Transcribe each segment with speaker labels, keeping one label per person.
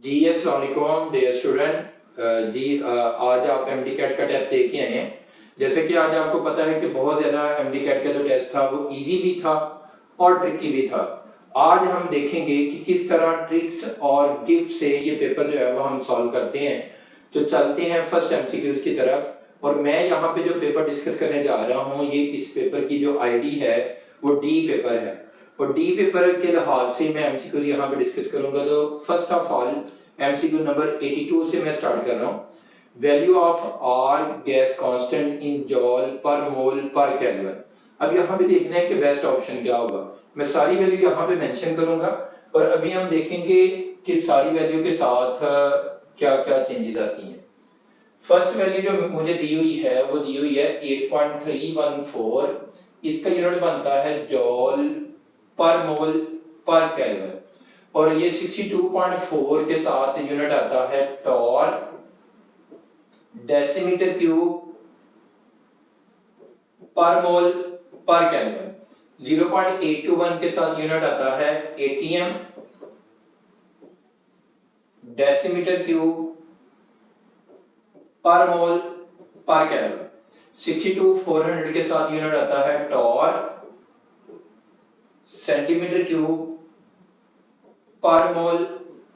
Speaker 1: जी अस्सलाम वालेकुम dear student. आज आप एमडी कैट का टेस्ट दे के आए हैं। जैसे कि आज आपको पता है कि बहुत ज़्यादा एमडी कैट का जो टेस्ट था वो इजी भी था और ट्रिकी भी था। आज हम देखेंगे कि किस तरह ट्रिक्स और गिफ्ट से ये पेपर जो है वो हम सॉल्व करते हैं। तो चलते हैं फर्स्ट एमसीक्यूज की तरफ। और मैं यहाँ पे जो पेपर डिस्कस करने जा रहा हूँ, ये इस पेपर की जो आईडी है वो डी पेपर है। और डी पेपर के लिहाज से मैं एमसीक्यू यहाँ पे डिस्कस करूंगा। तो first of all MCQ number 82 से मैं स्टार्ट कर रहा हूँ। Value of R gas constant in joule per mole पर केल्विन। अब यहाँ पे देखना है कि बेस्ट ऑप्शन क्या होगा। मैं सारी वैल्यू यहाँ पे मेंशन करूंगा और अभी हम देखेंगे कि सारी वैल्यू के साथ क्या क्या चेंजेस आती हैं। फर्स्ट वैल्यू जो मुझे दी हुई है वो दी हुई है 8.314। इसका यूनिट बनता है जॉल पर मोल पर केल्विन। और ये 62.4 के साथ यूनिट आता है टॉर डेसीमीटर क्यूब पर मोल पर केल्विन। 0.821 के साथ यूनिट आता है एटीएम डेसीमीटर क्यूब पर मोल पर केल्विन। 62,400 के साथ यूनिट आता है टॉर सेंटीमीटर क्यूब पर मोल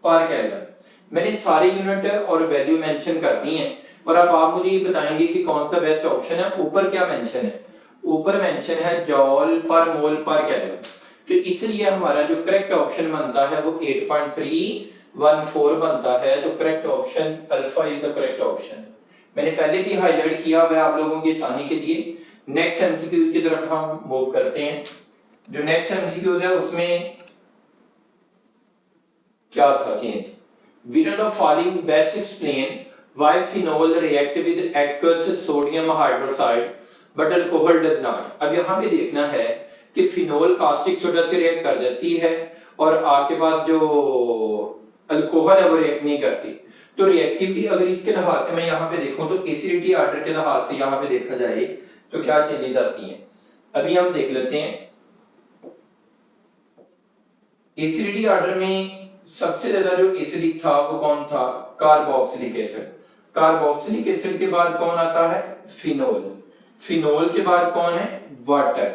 Speaker 1: पर केल्विन। मैंने सारे यूनिट और वैल्यू मेंशन कर दी हैं और अब आप मुझे बताएंगे कि कौन सा बेस्ट ऑप्शन है। ऊपर क्या मेंशन है? ऊपर मेंशन है जॉल पर मोल पर केल्विन। तो इसलिए हमारा जो करेक्ट ऑप्शन बनता है वो 8.314 बनता है। तो correct option alpha is the correct option. मैंने पहले भी हाईलाइट किया हुआ है आप लोगों की आसानी के लिए। नेक्स्ट एमसीक्यू की तरफ हम मूव करते हैं। जो नेक्स्ट एमसीक्यू है उसमें क्या था change? We don't know following best explain why phenol react with aqueous sodium hydroxide but alcohol does not। अब यहाँ पे देखना है कि फिनोल कास्टिक सोडा से रिएक्ट कर जाती है और आपके पास जो अल्कोहल है वो रिएक्ट नहीं करती। तो रिएक्टिविटी अगर इसके लिहाज से मैं यहाँ पे देखूं तो एसिडिटी ऑर्डर के लिहाज से यहाँ पे देखा जाए तो क्या चेंजेस आती हैं अभी हम देख लेते हैं। एसिडिटी ऑर्डर में सबसे ज्यादा जो एसिडिक था वो कौन था? Carboxylic acid. कार्बोक्सिलिक एसिड के बाद कौन आता है? फिनोल। फिनोल के बाद कौन है? वाटर।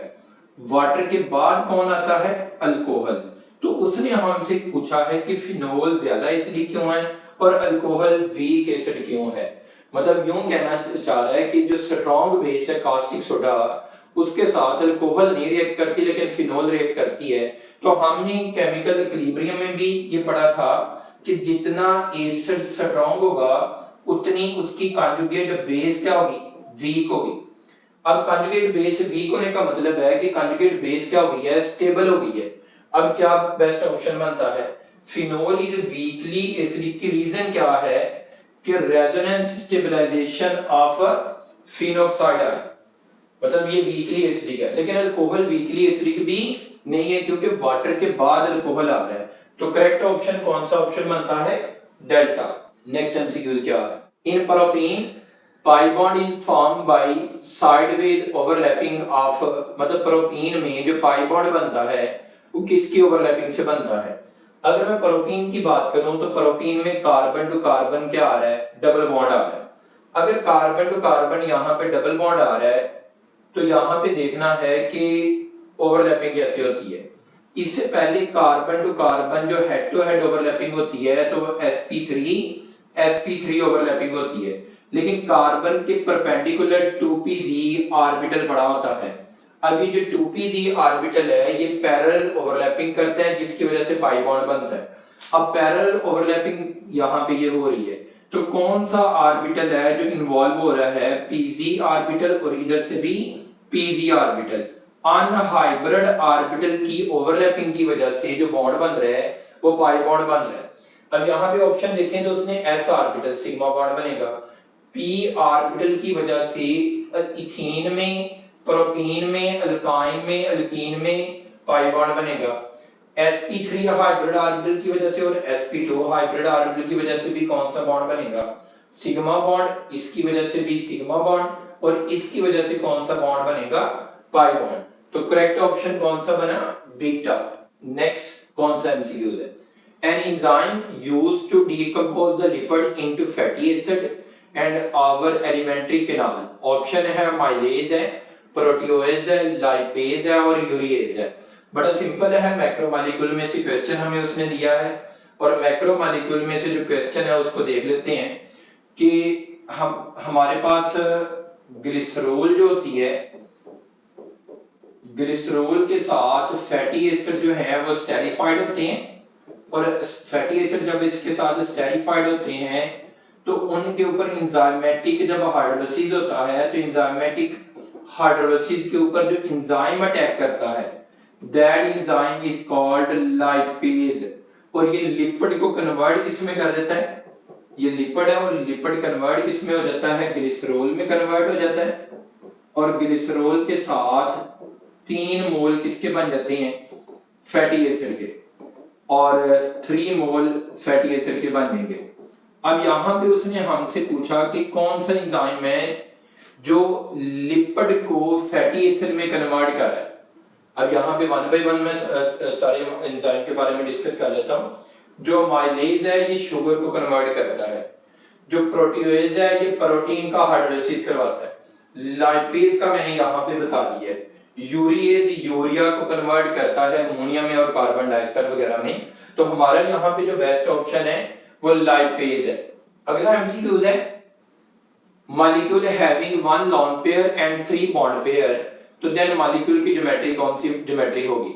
Speaker 1: वाटर के बाद कौन आता है? अल्कोहल। तो उसने हमसे पूछा है कि फिनोल ज्यादा एसिडिक क्यों है और अल्कोहल वीक एसिड क्यों है। मतलब यूं कहना चाह रहा है कि जो स्ट्रॉन्ग बेस है कास्टिक सोडा उसके साथ अल्कोहल नहीं रिएक्ट करती लेकिन फिनोल रिएक्ट करती है। तो हमने केमिकल इक्विलिब्रियम में भी ये पढ़ा था कि जितना एसिड स्ट्रॉन्ग होगा उतनी उसकी कॉन्जुगेट बेस क्या होगी? वीक होगी। अब कॉन्जुगेट बेस वीक होने का मतलब है कि कॉन्जुगेट बेस क्या हो गई है? स्टेबल हो गई है। अब क्या बेस्ट ऑप्शन बनता है? फिनोल इज वीकली एसिडिक की रीजन क्या है कि resonance stabilisation of phenoxide ion. मतलब ये वीकली एसिडिक है लेकिन अल्कोहल वीकली एसिडिक भी नहीं है क्योंकि वाटर के बाद अल्कोहल आ रहा है। तो करेक्ट ऑप्शन कौन सा ऑप्शन बनता है? डेल्टा। नेक्स्ट एमसीक्यू क्या है? In propene pi bond is formed by sideways overlapping of. मतलब प्रोपीन में जो पाई बॉन्ड बनता है वो किसकी ओवरलैपिंग से बनता है? अगर मैं प्रोपीन की बात करूं तो प्रोपीन में कार्बन टू कार्बन क्या आ रहा है? डबल बॉन्ड आ रहा है। अगर कार्बन टू कार्बन यहाँ पे डबल बॉन्ड आ रहा है तो यहाँ पे देखना है कि ओवरलैपिंग कैसे होती है। इससे पहले कार्बन टू कार्बन जो हेड टू हेड ओवरलैपिंग होती है तो वो sp3 ओवरलैपिंग होती है। लेकिन कार्बन के परपेंडिकुलर 2pz ऑर्बिटल बड़ा होता है। अभी जो 2pz ऑर्बिटल है ये पैरेलल ओवरलैपिंग करता है जिसकी वजह से पाई बॉन्ड बनता है। अब पैरेलल ओवरलैपिंग यहाँ पे ये हो रही है तो कौन सा ऑर्बिटल है जो इन्वॉल्व हो रहा है? pz ऑर्बिटल और इधर से भी pz ऑर्बिटल। अनहाइब्रिड ऑर्बिटल की ओवरलैपिंग की वजह से जो बॉन्ड बन रहा है वो पाई बॉन्ड बन रहा है। अब यहाँ पे ऑप्शन देखें तो उसने s ऑर्बिटल सिग्मा बॉन्ड बनेगा। p ऑर्बिटल की वजह से इथीन में, प्रोपीन में, अल्काइन में, अल्कीन में पाई बॉन्ड बनेगा। sp3 हाइब्रिड ऑर्बिटल की वजह से और sp2 हाइब्रिड ऑर्बिटल की वजह से भी कौन सा बॉन्ड बनेगा? Sigma bond. इसकी वजह से भी सिग्मा बॉन्ड और इसकी वजह से कौन सा बॉन्ड बनेगा? Pi bond. तो करेक्ट ऑप्शन कौन सा बना? बीटा। नेक्स्ट कौन सा एमसीक्यू है? An enzyme used to decompose the lipid into fatty acid and our alimentary canal. Option है माइलेज है, प्रोटियोज है, लाइपेज है और यूरिएज है। बड़ा सिंपल है, मैक्रोमोलेक्यूल में से क्वेश्चन हमें उसने दिया है और मैक्रोमोलेक्यूल में से जो क्वेश्चन है उसको देख लेते हैं कि हमारे पास ग्लिसरॉल जो होती है, ग्लिसरॉल के साथ फैटी एसिड जो है वो स्टेरिफाइड होते हैं और फैटी एसिड जब इसके साथ स्टेरिफाइड होते हैं तो उनके ऊपर एंजाइमेटिक जब हाइड्रोलाइसिस होता है तो एंजाइमेटिक हाइड्रोलाइसिस के ऊपर जो एंजाइम अटैक करता है that enzyme is called lipase और ये लिपिड को कन्वर्ट किसमें कर देता है, ये लिपिड है और लिपिड कन्वर्ट किसमें हो जाता है, ग्लिसरॉल में कन्वर्ट हो जाता है और ग्लिसरॉल के साथ 3 मोल किसके बन जाते हैं, फैटी एसिड के और 3 मोल फैटी एसिड के बनेंगे। अब यहाँ पे उसने हमसे पूछा कि कौन सा एंजाइम है जो लिपिड को फैटी एसिड में कन्वर्ट कर रहा है। अब यहाँ पे 1 बाय 1 में सारे एंजाइम के बारे में डिस्कस कर लेता हूँ। जो माइलेज है ये शुगर को कन्वर्ट करता है, जो प्रोटीएज है ये प्रोटीन का हाइड्रोलाइसिस करवाता है, लाइपेज का मैंने यहाँ पे बता दिया है, यूरिएज यूरिया को कन्वर्ट करता है अमोनिया में और कार्बन डाइऑक्साइड वगैरह में। तो हमारा यहाँ पे जो बेस्ट ऑप्शन है वो लाइपेज है। अगला एमसीक्यू है molecule having 1 lone pair and 3 bond pair, तो देन मॉलिक्यूल की ज्योमेट्री कौन सी ज्योमेट्री होगी।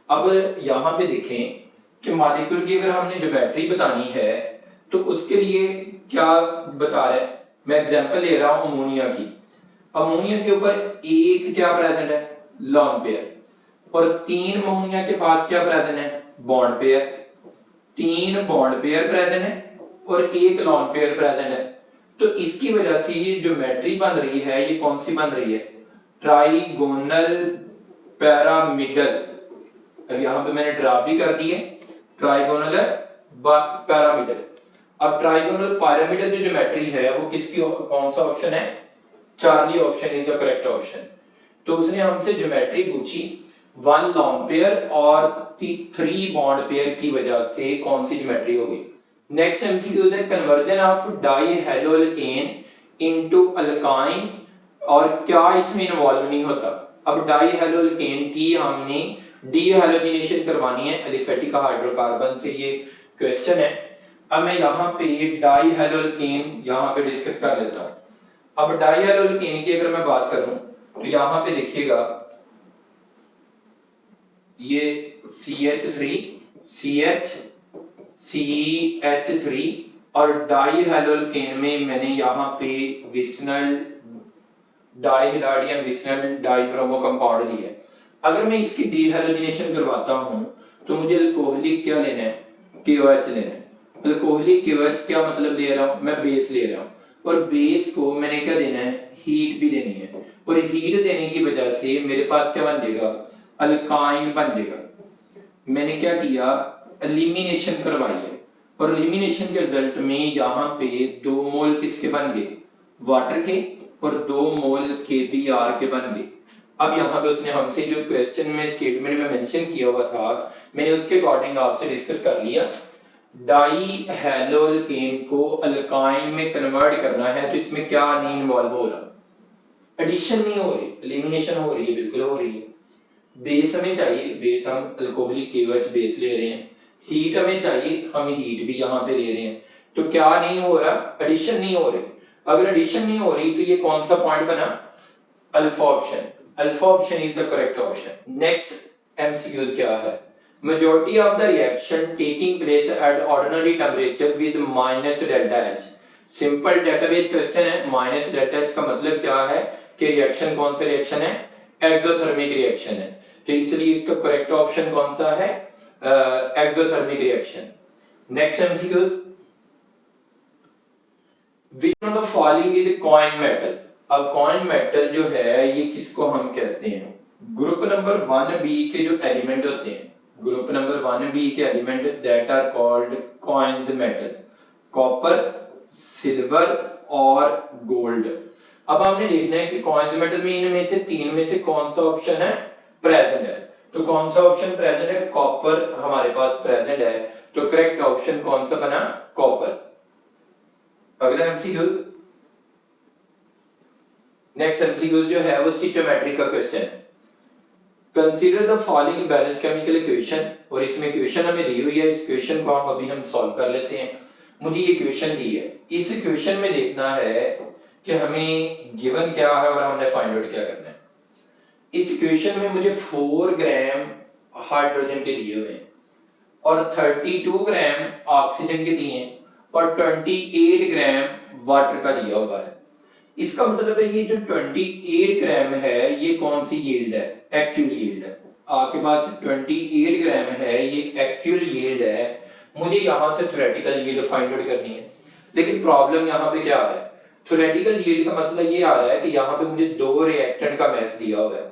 Speaker 1: अब यहाँ पे देखें कि मॉलिक्यूल की अगर हमने ज्योमेट्री बतानी है तो उसके लिए क्या बता रहा है, मैं एग्जांपल ले रहा हूं अमोनिया की। अमोनिया के ऊपर एक क्या प्रेजेंट है, लोन पेयर और 3 अमोनिया के पास क्या प्रेजेंट है, bond pair. 3 bond pair present है और एक लोन पेयर प्रेजेंट है। तो इसकी वजह से ये ज्योमेट्री बन रही है, ये कौन सी बन रही है, ट्राइगोनल पैरामिडल। अब यहाँ पे मैंने ड्रा भी कर दी है ट्राइगोनल पैरामिडल। अब ट्राइगोनल पैरामिडल जो ज्योमेट्री है वो किसकी, कौन सा ऑप्शन है, Charlie option is the correct option. तो उसने हमसे ज्योमेट्री पूछी 1 लोन पेयर और 3 बॉन्ड पेयर की वजह से कौन सी ज्योमेट्री होगी। नेक्स्ट एमसीक्यू है कन्वर्जन ऑफ डाइहेलोएल्केन इनटू अल्काइन, और क्या इसमें इन्वॉल्व नहीं होता। अब डाइहेलोएल्केन की हमने डीहेलोजिनेशन करवानी है एलिफेटिक हाइड्रोकार्बन से, ये क्वेश्चन है। अब मैं यहाँ पे डाइहेलोएल्केन यहाँ पे डिस्कस कर लेता हूँ। अब डाइहेलोएल्केन की अगर मैं बात करूं तो यहाँ पे देखिएगा ये CH3 CH3 और डाइहेलोएल्केन में मैंने यहाँ पे विस्नल डाइहिलाडियम विस्नल डाइब्रोमो कंपाउंड लिया है। अगर मैं इसकी डीहेलोजिनेशन करवाता हूं तो मुझे अल्कोहलिक क्या लेना है, KOH लेना है। अल्कोहलिक KOH क्या मतलब ले रहा हूं, मैं बेस ले रहा हूं और बेस को मैंने क्या देना है, हीट भी देनी है और हीट देने की वजह से मेरे पास क्या बन जाएगा, अल्काइन बन जाएगा। मैंने क्या किया, एलिमिनेशन करवाई है और एलिमिनेशन के रिजल्ट में यहाँ पे 2 मोल किसके बन गए, वाटर के और 2 मोल KBr के बन गए। अब यहाँ पे उसने हमसे जो क्वेश्चन में स्टेटमेंट में मेंशन किया हुआ था मैंने उसके अकॉर्डिंग आपसे डिस्कस कर लिया। डाइहेलोएल्केन को अल्काइन में कन्वर्ट करना है तो इसमें क्या नहीं इन्वॉल्व हो रहा, एडिशन नहीं हो रही, एलिमिनेशन हो रही है, बिल्कुल हो रही है। बेस हमें चाहिए, बेस हम अल्कोहलिक KOH बेस ले रहे हैं, हीट हमें चाहिए, हम हीट भी यहाँ पे ले रहे हैं, तो क्या नहीं हो रहा, एडिशन नहीं हो रही। अगर एडिशन नहीं हो रही तो ये कौन सा पॉइंट बना, alpha option. Alpha option is the correct option. Next MCQs क्या है, majority of the reaction taking place at ordinary temperature with minus delta H। Simple database question है। माइनस डेल्टा H का मतलब क्या है कि रिएक्शन कौन सा रिएक्शन है, एक्सोथर्मिक रिएक्शन है, तो इसलिए इसका करेक्ट ऑप्शन कौन सा है, exothermic reaction. Next MCQ, which one of the following is a coin metal। अब कॉइन मेटल जो है ये किसको हम कहते हैं, ग्रुप नंबर 1b के जो एलिमेंट होते हैं, ग्रुप नंबर 1b के element that are called coins metal, copper, silver और गोल्ड। अब हमने देखना है कि कॉइन्स मेटल में इनमें से 3 में से कौन सा ऑप्शन है प्रेजेंट है। तो कौन सा ऑप्शन प्रेजेंट है, कॉपर हमारे पास प्रेजेंट है, तो करेक्ट ऑप्शन कौन सा बना? कॉपर। अगला एमसीक्यूज, नेक्स्ट एमसीक्यूज जो है वो स्टिचोमेट्री का क्वेश्चन है। Consider the following balance chemical equation, और इसमें इक्वेशन हमें दी हुई है, इस इक्वेशन को हम सॉल्व कर लेते हैं। मुझे ये इक्वेशन दी है, इस इक्वेशन में देखना है कि हमें गिवन क्या है और हमने फाइंड आउट क्या करना है। इस इक्वेशन में मुझे 4 ग्राम हाइड्रोजन के दिए हुए हैं और 32 ग्राम ऑक्सीजन के दिए हैं और 28 ग्राम वाटर का दिया हुआ है। इसका मतलब है ये जो 28 ग्राम है ये कौन सी यील्ड है? एक्चुअल यील्ड है। आपके पास 28 ग्राम है, ये एक्चुअल यील्ड है। मुझे यहाँ से थ्योरेटिकल यील्ड फाइंड आउट करनी है, लेकिन प्रॉब्लम यहाँ पे क्या आ रहा है? थ्योरेटिकल यील्ड का मसला ये आ रहा है कि यहाँ पे मुझे 2 रिएक्टेंट का मैस दिया हुआ है।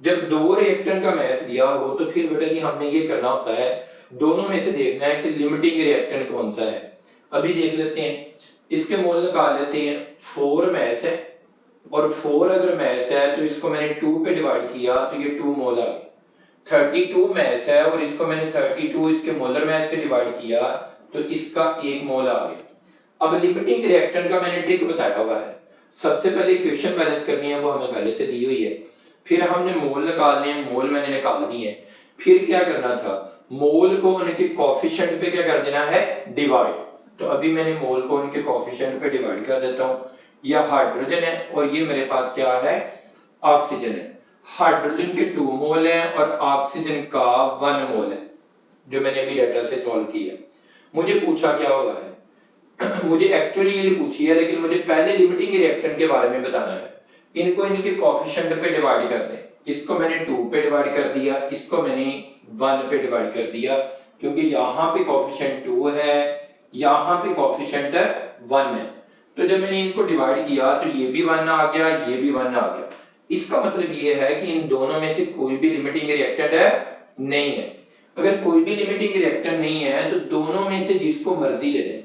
Speaker 1: जब 2 रिएक्टेंट का मैस दिया हो तो फिर बेटा जी हमने ये करना होता है, दोनों में से देखना है कि लिमिटिंग रिएक्टेंट कौन सा है। अभी देख लेते हैं, इसके मोल निकाल लेते हैं। 4 मैस है और 4 अगर मैस है तो इसको मैंने 2 पे डिवाइड किया तो ये 2 मोल आ गए। 32 मैस है और इसको मैंने 32 इसके मोलर मैस से डिवाइड किया तो इसका 1 मोल आ गया। अब लिमिटिंग रिएक्टेंट का मैंने ट्रिक बताया हुआ है। सबसे पहले इक्वेशन बैलेंस करनी है, वो हमें पहले से दी हुई है। फिर हमने मोल निकालने हैं, मोल मैंने निकाल दिए। फिर क्या करना था? मोल को उनके कोफिशिएंट पे क्या कर देना है? डिवाइड। तो अभी मैंने मोल को उनके कोफिशिएंट पे डिवाइड कर देता हूं। यह हाइड्रोजन है और ये मेरे पास क्या है? ऑक्सीजन है। हाइड्रोजन के 2 मोल हैं और ऑक्सीजन का 1 मोल है, जो मैंने अभी डाटा से सॉल्व किया। मुझे पूछा क्या हुआ है? मुझे एक्चुअली यील्ड पूछी है, लेकिन मुझे पहले लिमिटिंग रिएक्टेंट के बारे में बताना है। इनको इनके कोफिशिएंट पे डिवाइड कर दें। इसको मैंने 2 पे डिवाइड कर दिया, इसको मैंने 1 पे डिवाइड कर दिया, क्योंकि यहाँ पे कोफिशिएंट 2 है, यहाँ पे कोफिशिएंट 1 है। तो जब मैंने इनको डिवाइड किया तो ये भी 1 आ गया, ये भी 1 आ गया। इसका मतलब ये है कि इन दोनों में से कोई भी लिमिटिंग रिएक्टेंट है नहीं है। अगर कोई भी लिमिटिंग रिएक्टेंट नहीं है तो दोनों में से जिसको मर्जी ले लें,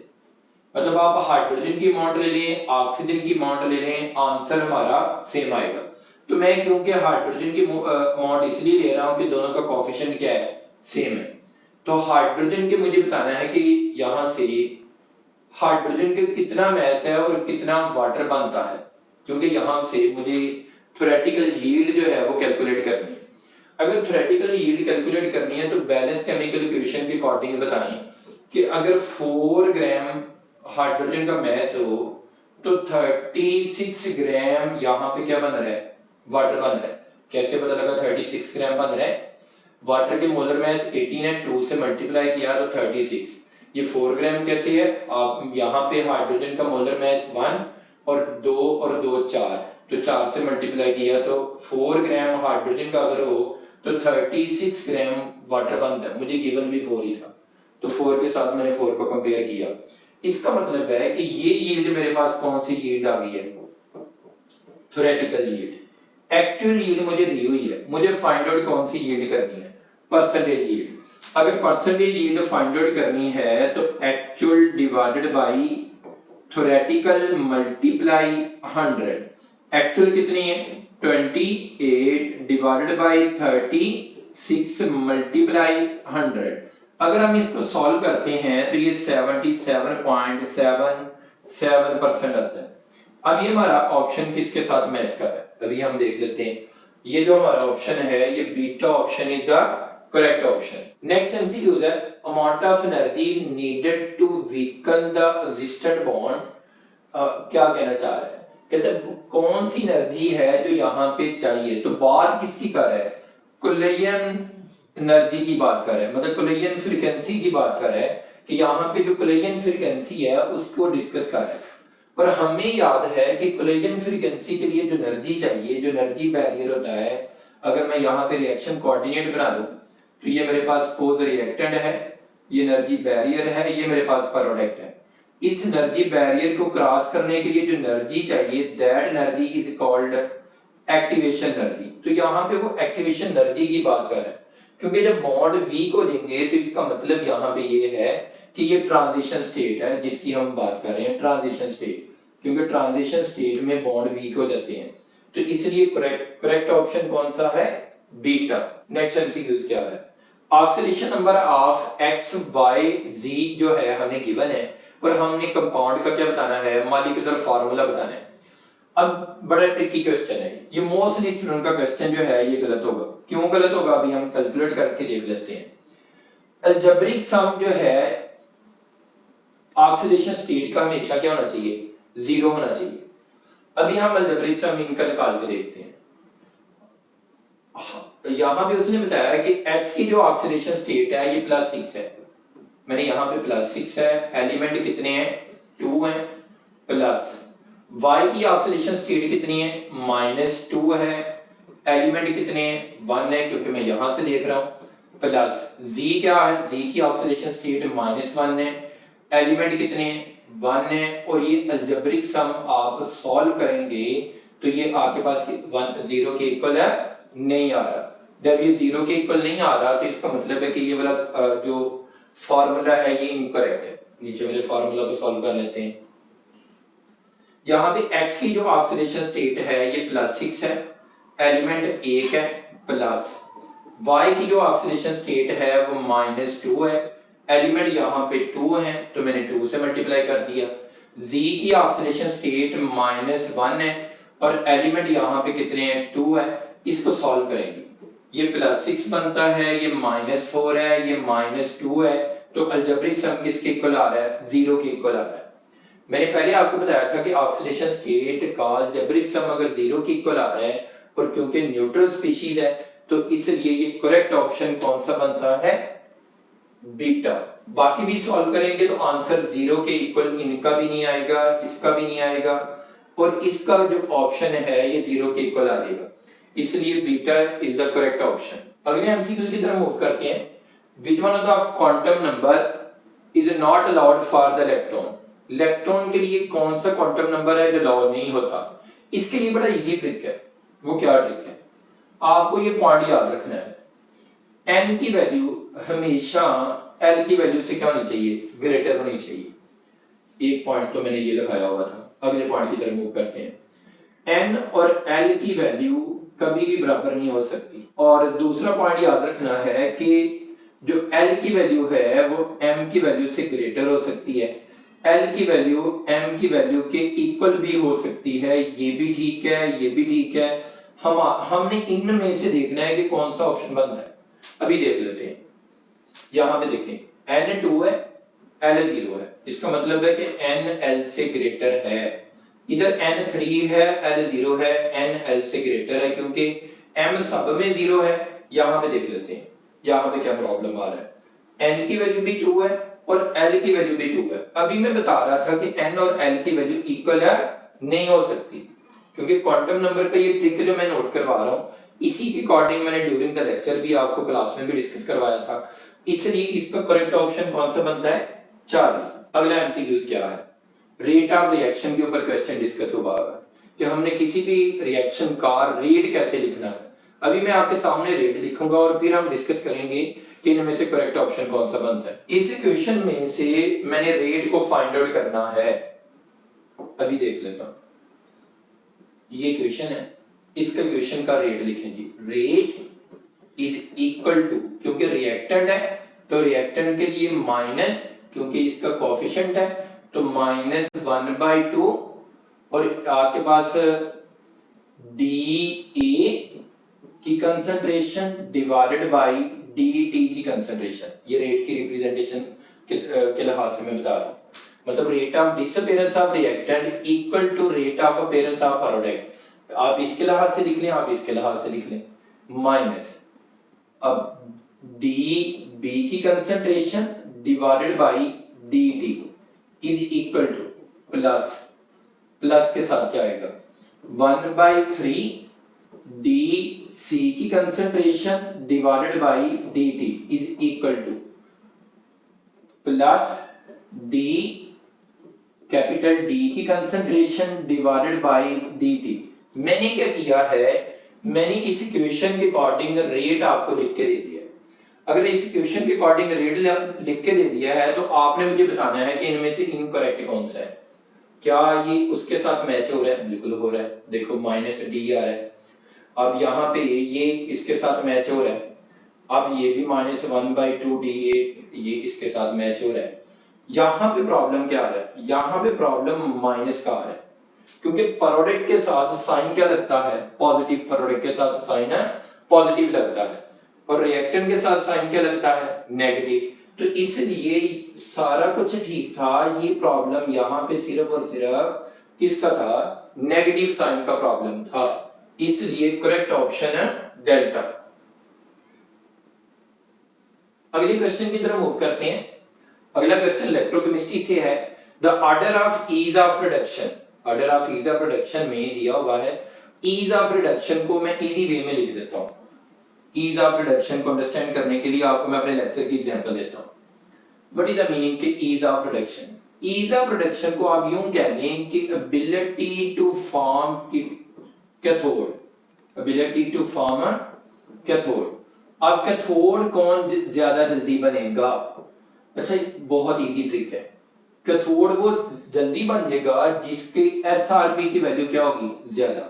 Speaker 1: मतलब आप हाइड्रोजन की अमाउंट ले लें, ऑक्सीजन की अमाउंट ले लें, आंसर हमारा सेम आएगा। तो मैं क्योंकि हाइड्रोजन की अमाउंट इसलिए ले रहा हूं कि दोनों का कोफिशिएंट क्या है? सेम है। तो हाइड्रोजन के मुझे बताना है कि यहां से हाइड्रोजन के कितना मैस है और कितना वाटर बनता है, क्योंकि यहां से मुझे थ्योरेटिकल यील्ड जो है वो कैलकुलेट करनी है। अगर थ्योरेटिकल यील्ड कैलकुलेट करनी है तो बैलेंस केमिकल इक्वेशन के अकॉर्डिंग बताएं कि अगर 4 ग्राम हाइड्रोजन का मैस हो तो 36 ग्राम यहाँ पे क्या बन रहा है? वाटर बन रहा है। कैसे पता लगा 36 ग्राम बन रहा है? वाटर के मोलर मैस 18 है, 2 से मल्टीप्लाई किया तो 36। ये 4 ग्राम कैसे है? आप यहाँ पे हाइड्रोजन का मोलर मैस 1 और 2 और 2 4, तो 4 से मल्टीप्लाई किया तो 4 ग्राम हाइड्रोजन का अगर हो तो 36 ग्राम वाटर बनता है। मुझे गिवन भी 4 ही था, तो 4 के साथ मैंने 4 को कंपेयर किया। इसका मतलब है कि ये यील्ड मेरे पास कौन सी यील्ड आ गई है? Theoretical yield. एक्चुअल यील्ड मुझे दी हुई है, मुझे फाइंड आउट कौन सी यील्ड करनी है? Percentage yield. अगर परसेंटेज यील्ड फाइंड आउट करनी है तो actual divided by theoretical multiply 100। Actual कितनी है? 28 डिवाइडेड बाय 36 मल्टीप्लाई 100। अगर हम इसको सॉल्व करते हैं तो ये 77.77% आता है। अब ये हमारा ऑप्शन किसके साथ मैच कर रहा है? अभी हम देख लेते हैं। ये जो हमारा ऑप्शन है ये beta option is the correct option. Next MCQ है, amount of energy needed to weaken the existent bond. क्या कहना चाह रहा है? कहते हैं कौन सी एनर्जी है जो यहाँ पे चाहिए। तो बात किसकी कर रहा है? कोलिजन एनर्जी की बात कर रहे हैं, मतलब कोलिजन फ्रीक्वेंसी की बात कर रहे हैं कि यहाँ पे जो कोलिजन फ्रीक्वेंसी है उसको डिस्कस कर रहे हैं। पर हमें याद है कि कोलिजन फ्रीक्वेंसी के लिए जो एनर्जी चाहिए, जो एनर्जी बैरियर होता है, अगर मैं यहाँ पे रिएक्शन कोऑर्डिनेट बना दूं तो ये मेरे पास पोज रिएक्टेंट है, ये एनर्जी बैरियर है, ये मेरे पास प्रोडक्ट है। इस एनर्जी बैरियर को क्रॉस करने के लिए जो एनर्जी चाहिए, that energy is called activation energy. तो यहाँ पे वो एक्टिवेशन एनर्जी की बात कर रहे हैं, क्योंकि जब बॉन्ड वीक हो जाएंगे तो इसका मतलब यहाँ पे ये है कि ये ट्रांजिशन स्टेट है जिसकी हम बात कर रहे हैं, ट्रांजिशन स्टेट। क्योंकि ट्रांजिशन स्टेट में बॉन्ड वीक हो जाते हैं, तो इसलिए करेक्ट ऑप्शन कौन सा है? बीटा। नेक्स्ट एमसीक्यू क्या है? Oxidation number of X Y Z जो है हमें गिवन है और हमने कंपाउंड का क्या बताना है, मॉलिक्यूलर फार्मूला बताना है। अब बड़ा ट्रिकी क्वेश्चन है ये, मोस्टली स्टूडेंट का क्वेश्चन जो है ये गलत होगा। क्यों गलत होगा अभी हम कैलकुलेट करके देख लेते हैं। अलजेब्रिक सम जो है ऑक्सीडेशन स्टेट का हमेशा क्या होना चाहिए, 0 होना चाहिए। अभी हम अलजेब्रिक सम इनका निकाल के देखते हैं। यहां पे उसने बताया कि x की जो ऑक्सीडेशन स्टेट है ये +6 है, मैंने यहां पे +6 है, एलिमेंट कितने हैं 2 हैं, प्लस y की ऑक्सीडेशन स्टेट कितनी है -2 है, एलिमेंट कितने हैं 1 है क्योंकि मैं यहां से देख रहा हूं, प्लस z क्या है, z की ऑक्सीडेशन स्टेट -1 है, एलिमेंट कितने हैं 1 है। और ये अलजेब्रिक सम आप सॉल्व करेंगे तो ये आपके पास 0 के इक्वल है नहीं आ रहा। जब ये 0 के इक्वल नहीं आ रहा तो इसका मतलब है कि ये वाला जो फार्मूला है ये इनकरेक्ट है। नीचे वाले फार्मूला को सॉल्व कर लेते हैं। यहाँ पे x की जो ऑक्सीडेशन स्टेट है ये +6 है, एलिमेंट 1 है, प्लस y की जो ऑक्सीडेशन स्टेट है वो -2 है, एलिमेंट यहाँ पे 2 है तो मैंने 2 से मल्टीप्लाई कर दिया। z की ऑक्सीडेशन स्टेट -1 है और एलिमेंट यहाँ पे कितने हैं 2 है। इसको सॉल्व करेंगे, ये +6 बनता है, ये -4 है, ये -2 है, तो अलजेब्रिक सम किसके इक्वल आ रहा है 0 के इक्वल आ रहा है। मैंने पहले आपको बताया था कि ऑक्सीडेशन स्टेट का अलजेब्रिक सम अगर 0 के इक्वल आ रहा है और क्योंकि न्यूट्रल स्पीशीज है तो इसलिए ये करेक्ट ऑप्शन कौन सा बनता है बीटा। बाकी भी सॉल्व करेंगे तो आंसर 0 के इक्वल इनका भी नहीं आएगा, इसका भी नहीं आएगा और इसका जो ऑप्शन है ये 0 के इक्वल आ जाएगा, इसलिए beta is the correct option. अगले एमसीक्यू की तरफ मूव करते हैं। Which one of the quantum number is not allowed for the electron. Electron के लिए कौन सा क्वांटम नंबर है जो अलाउ नहीं होता। इसके लिए बड़ा इजी ट्रिक है। वो क्या ट्रिक है, आपको ये पॉइंट याद रखना है। n की वैल्यू हमेशा l की वैल्यू से क्या होनी चाहिए, ग्रेटर होनी चाहिए। एक पॉइंट तो मैंने ये लिखाया हुआ था। अगले पॉइंट की तरफ मूव करते हैं। n और l की वैल्यू कभी भी बराबर नहीं हो सकती। और दूसरा पॉइंट याद रखना है कि जो l की वैल्यू है वो m की वैल्यू से ग्रेटर हो सकती है, l की वैल्यू m की वैल्यू के इक्वल भी हो सकती है। ये भी ठीक है, ये भी ठीक है। हमने इनमें से देखना है कि कौन सा ऑप्शन बनता है। अभी देख लेते हैं। यहां पे देखें n 2 है, l 0 है, इसका मतलब है कि n l से ग्रेटर है। इधर n 3 है, l 0 है, n l से ग्रेटर है क्योंकि m सब में 0 है। यहां पे देख लेते हैं यहां पे क्या प्रॉब्लम आ रहा है। n की वैल्यू भी 2 है और l की वैल्यू भी 2 है। अभी मैं बता रहा था कि n और l की वैल्यू इक्वल है, नहीं हो सकती क्योंकि क्वांटम नंबर का ये ट्रिक जो मैं नोट करवा रहा हूं इसी के अकॉर्डिंग मैंने ड्यूरिंग द लेक्चर भी आपको क्लास में भी डिस्कस करवाया था। इसलिए इसका करेक्ट ऑप्शन कौन सा बनता है 4। अगला एमसीक्यूज क्या है, रेट ऑफ रिएक्शन के ऊपर क्वेश्चन डिस्कस हुआ है कि हमने किसी भी रिएक्शन का रेट कैसे लिखना है। अभी मैं आपके सामने रेट लिखूंगा और फिर हम डिस्कस करेंगे कि इनमें से करेक्ट ऑप्शन कौन सा बनता है। इस इक्वेशन में से मैंने रेट को फाइंड आउट करना है। अभी देख लेता हूं, ये इक्वेशन है, इसका इक्वेशन का रेट लिखेंगे। रेट इज इक्वल टू, क्योंकि रिएक्टेंट है तो रिएक्टेंट के लिए माइनस, क्योंकि इसका कोएफिशिएंट है तो -1/2 और आपके पास dA की कंसंट्रेशन डिवाइडेड बाय dt की कंसंट्रेशन। ये रेट की रिप्रेजेंटेशन के लिहाज से मैं बता रहा हूं। मतलब rate of disappearance of reactant equal to rate of appearance of product. आप इसके लिहाज से लिख लें, आप इसके लिहाज से लिख लें, माइनस अब dB की concentration divided by dt is equal two plus के साथ क्या आएगा 1/3 dC की concentration divided by dt is equal two plus d capital D की कंसंट्रेशन डिवाइडेड बाय dt। मैंने क्या किया है, मैंने इस इक्वेशन के अकॉर्डिंग रेट आपको लिख के दे दिया है। अगर इस इक्वेशन के अकॉर्डिंग रेट लिख के दे दिया है तो आपने मुझे बताना है कि इनमें से इनकरेक्ट कौन सा है। क्या ये उसके साथ मैच हो रहा है, बिल्कुल हो रहा है, देखो -d आ रहा है। अब यहाँ पे ये इसके साथ मैच हो रहा है। अब ये भी -1/2 d8 ये इसके साथ मैच हो रहा है। यहाँ पे प्रॉब्लम क्या आ रहा है, यहाँ पे प्रॉब्लम माइनस का आ रहा है, क्योंकि प्रोडक्ट के साथ साइन क्या लगता है, पॉजिटिव। प्रोडक्ट के साथ साइन है पॉजिटिव लगता है, और रिएक्टेंट के साथ साइन क्या लगता है, नेगेटिव। तो इसलिए सारा कुछ ठीक था, ये प्रॉब्लम यहाँ पे सिर्फ और सिर्फ किसका था, नेगेटिव साइन का प्रॉब्लम था। इसलिए करेक्ट ऑप्शन है डेल्टा। अगले क्वेश्चन की तरफ मूव करते हैं। अगला क्वेश्चन इलेक्ट्रोकेमिस्ट्री से है। The order of ease of reduction, order of ease of reduction में दिया हुआ है। ईज ऑफ रिडक्शन को मैं इजी वे में लिख देता हूं। ईज ऑफ रिडक्शन को अंडरस्टैंड करने के लिए आपको मैं अपने लेक्चर की एग्जांपल देता हूं। व्हाट इज द मीनिंग के ease of reduction? Ease of reduction को आप यूं कह लें कि ability to form cathode, ability to form cathode. अब कैथोड कौन ज्यादा जल्दी बनेगा? अच्छा, बहुत इजी ट्रिक है। कैथोड वो जल्दी बन जाएगा जिसके एसआरपी की वैल्यू क्या होगी, ज्यादा।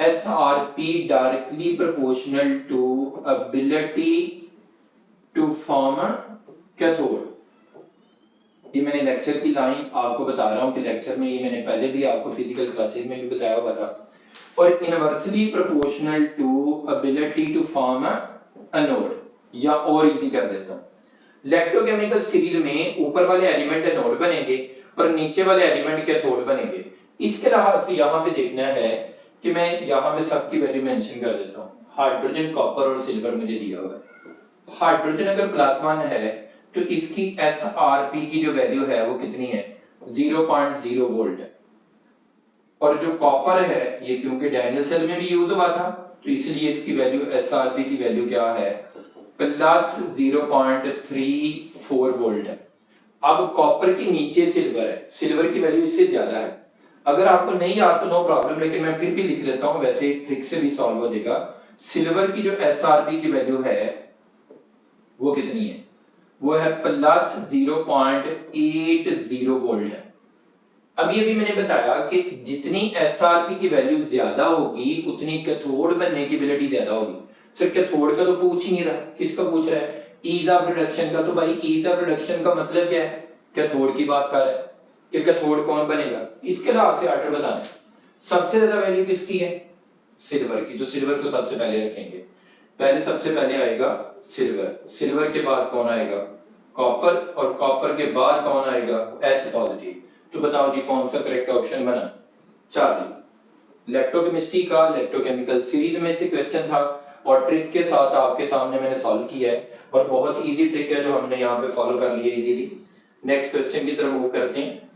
Speaker 1: SRP directly proportional to ability to form cathode. ये मैंने लेक्चर की लाइन आपको बता रहा हूं कि लेक्चर में ये मैंने पहले भी आपको फिजिकल क्लासेस में भी बताया हुआ था। और inversely proportional to ability to form anode, या और इजी कर देता हूं। इलेक्ट्रोकेमिकल सीरीज में ऊपर वाले एलिमेंट एनोड बनेंगे और नीचे वाले एलिमेंट कैथोड बनेंगे। इसके लिहाज से यहाँ पे देखना है कि मैं यहाँ पे सबकी वैल्यू मेंशन कर देता हूँ। हाइड्रोजन, कॉपर और सिल्वर मुझे दिया हुआ है। हाइड्रोजन अगर +1 है तो इसकी एसआरपी की जो वैल्यू है वो कितनी है, 0.0 वोल्ट है। और जो कॉपर है ये क्योंकि डैनियल सेल में भी यूज हुआ था तो इसलिए इसकी वैल्यू एसआरपी की वैल्यू क्या है, +0.34 वोल्ट है। अब कॉपर के नीचे सिल्वर है, सिल्वर की वैल्यू इससे ज्यादा है। अगर आपको नहीं याद तो नो प्रॉब्लम, लेकिन मैं फिर भी लिख लेता हूं, वैसे ट्रिक से भी सॉल्व हो जाएगा। सिल्वर की जो एसआरपी की वैल्यू है वो कितनी है, वो है +0.80 वोल्ट है। अभी अभी मैंने बताया कि जितनी एसआरपी की वैल्यू ज्यादा होगी उतनी कैथोड बनने की एबिलिटी ज्यादा होगी। सिर्फ कैथोड का तो पूछ ही नहीं रहा, किसका पूछ रहा है, ईज ऑफ रिडक्शन का। तो भाई ईज ऑफ रिडक्शन का मतलब क्या है, कैथोड की बात कर रहा है कि कैथोड कौन बनेगा। इसके अलावा से ऑर्डर बताना है। सबसे ज्यादा वैल्यू किसकी है, सिल्वर की, तो सिल्वर को सबसे पहले रखेंगे। पहले सबसे पहले आएगा सिल्वर, सिल्वर के बाद कौन आएगा, कॉपर, और कॉपर के बाद कौन आएगा, H पॉजिटिव। तो बताओ जी कौन सा करेक्ट ऑप्शन बना, चार्ली। इलेक्ट्रोकेमिस्ट्री का इलेक्ट्रोकेमिकल सीरीज में से क्वेश्चन था और ट्रिक के साथ आपके सामने मैंने सॉल्व किया है, और बहुत इजी ट्रिक है जो हमने यहाँ पे फॉलो कर लिया इजीली। नेक्स्ट क्वेश्चन की तरफ मूव करते हैं।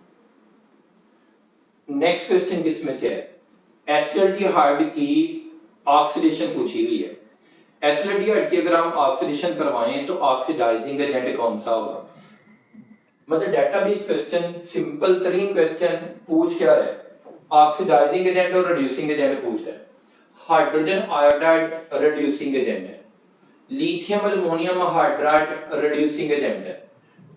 Speaker 1: नेक्स्ट क्वेश्चन किसमें से है, एसिडल्डिहाइड की ऑक्सीडेशन पूछी हुई है। एसिडल्डिहाइड की अगर हम ऑक्सीडेशन करवाएं तो ऑक्सीडाइजिंग एजेंट कौन सा होगा। मतलब डेटाबेस क्वेश्चन, सिंपल तरीन क्वेश्चन पूछ क्या रहा है, ऑक्सीडाइजिंग एजेंट और रिड्यूसिंग एजेंट पूछ रहा है। हाइड्रोजन आयोडाइड रिड्यूसिंग एजेंट है, lithium aluminium hydride reducing agent है,